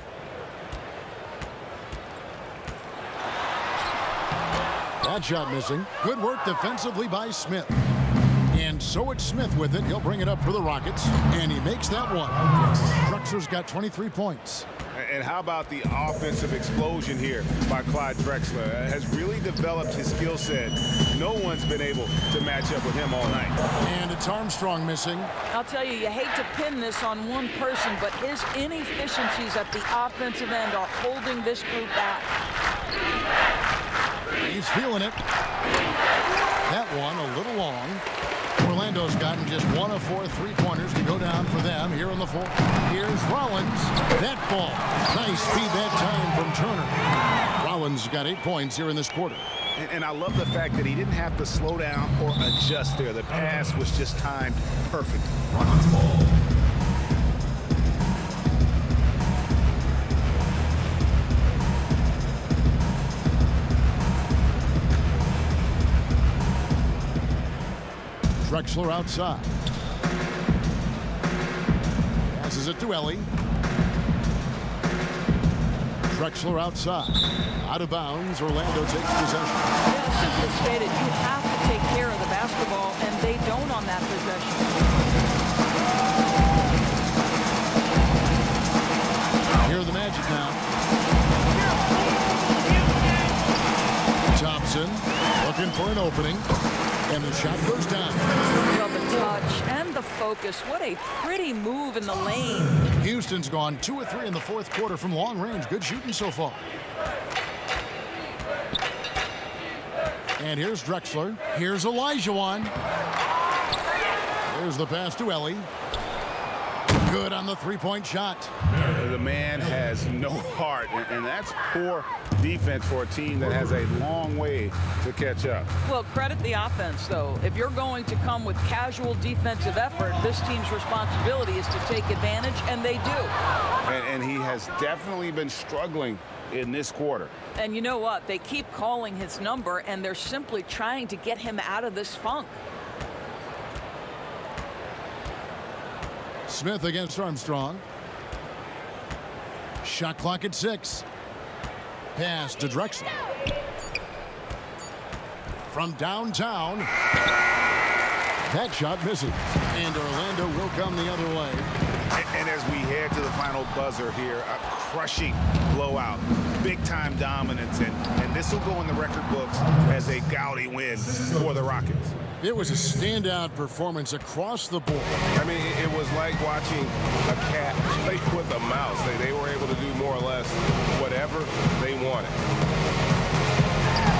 That shot missing. Good work defensively by Smith. And so it's Smith with it. He'll bring it up for the Rockets. And he makes that one. Drexler's got 23 points. And how about the offensive explosion here by Clyde Drexler? Has really developed his skill set. No one's been able to match up with him all night. And it's Armstrong missing. I'll tell you, you hate to pin this on one person, but his inefficiencies at the offensive end are holding this group back. He's feeling it. That one a little long. Orlando's gotten just 1 of 4 3-pointers to go down for them here in the fourth. Here's Rollins. That ball. Nice speed that time from Turner. Rollins got 8 points here in this quarter. And I love the fact that he didn't have to slow down or adjust there. The pass was just timed perfect. Rollins ball. Drexler outside. Passes it to Ellie. Drexler outside. Out of bounds. Orlando takes possession. Yeah, simply stated, you have to take care of the basketball, and they don't on that possession. Here are the Magic now. Thompson looking for an opening. And the shot goes down. Well, the touch and the focus. What a pretty move in the lane. Houston's gone 2 of 3 in the fourth quarter from long range. Good shooting so far. And here's Drexler. Here's Olajuwon. There's the pass to Ellie. Good on the three-point shot. The man has no heart, and that's poor defense for a team that has a long way to catch up. Well, credit the offense, though. If you're going to come with casual defensive effort, this team's responsibility is to take advantage, and they do. And he has definitely been struggling in this quarter. And you know what? They keep calling his number, and they're simply trying to get him out of this funk. Smith against Armstrong. Shot clock at 6. Pass to Drexler. From downtown. That shot misses. And Orlando will come the other way. And as we head to the final buzzer here, a crushing blowout, big-time dominance, and this will go in the record books as a gaudy win for the Rockets. It was a standout performance across the board. I mean, it was like watching a cat play with a mouse. They were able to do more or less whatever they wanted.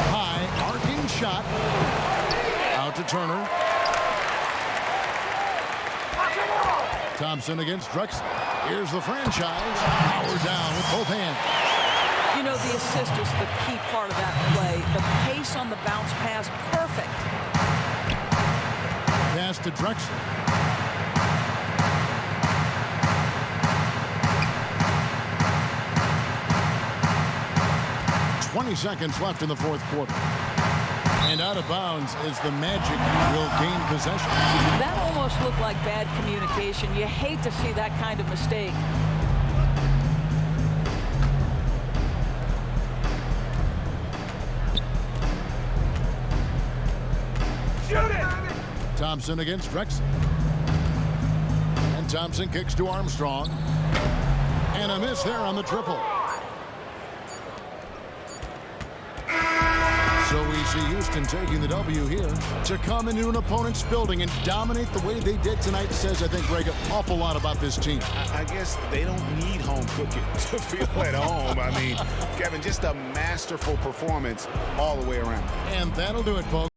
High, arcing shot. Out to Turner. Thompson against Drexler. Here's the franchise. Power down with both hands. You know, the assist was the key part of that play. The pace on the bounce pass, perfect. Pass to Drexler. "20 seconds left in the fourth quarter. And out of bounds as the Magic will gain possession. That almost looked like bad communication. You hate to see that kind of mistake. Shoot it! Thompson against Drexler. And Thompson kicks to Armstrong. And a miss there on the triple. So we see Houston taking the W here. To come into an opponent's building and dominate the way they did tonight says, I think, Greg, an awful lot about this team. I guess they don't need home cooking to feel at home. I mean, Kevin, just a masterful performance all the way around. And that'll do it, folks.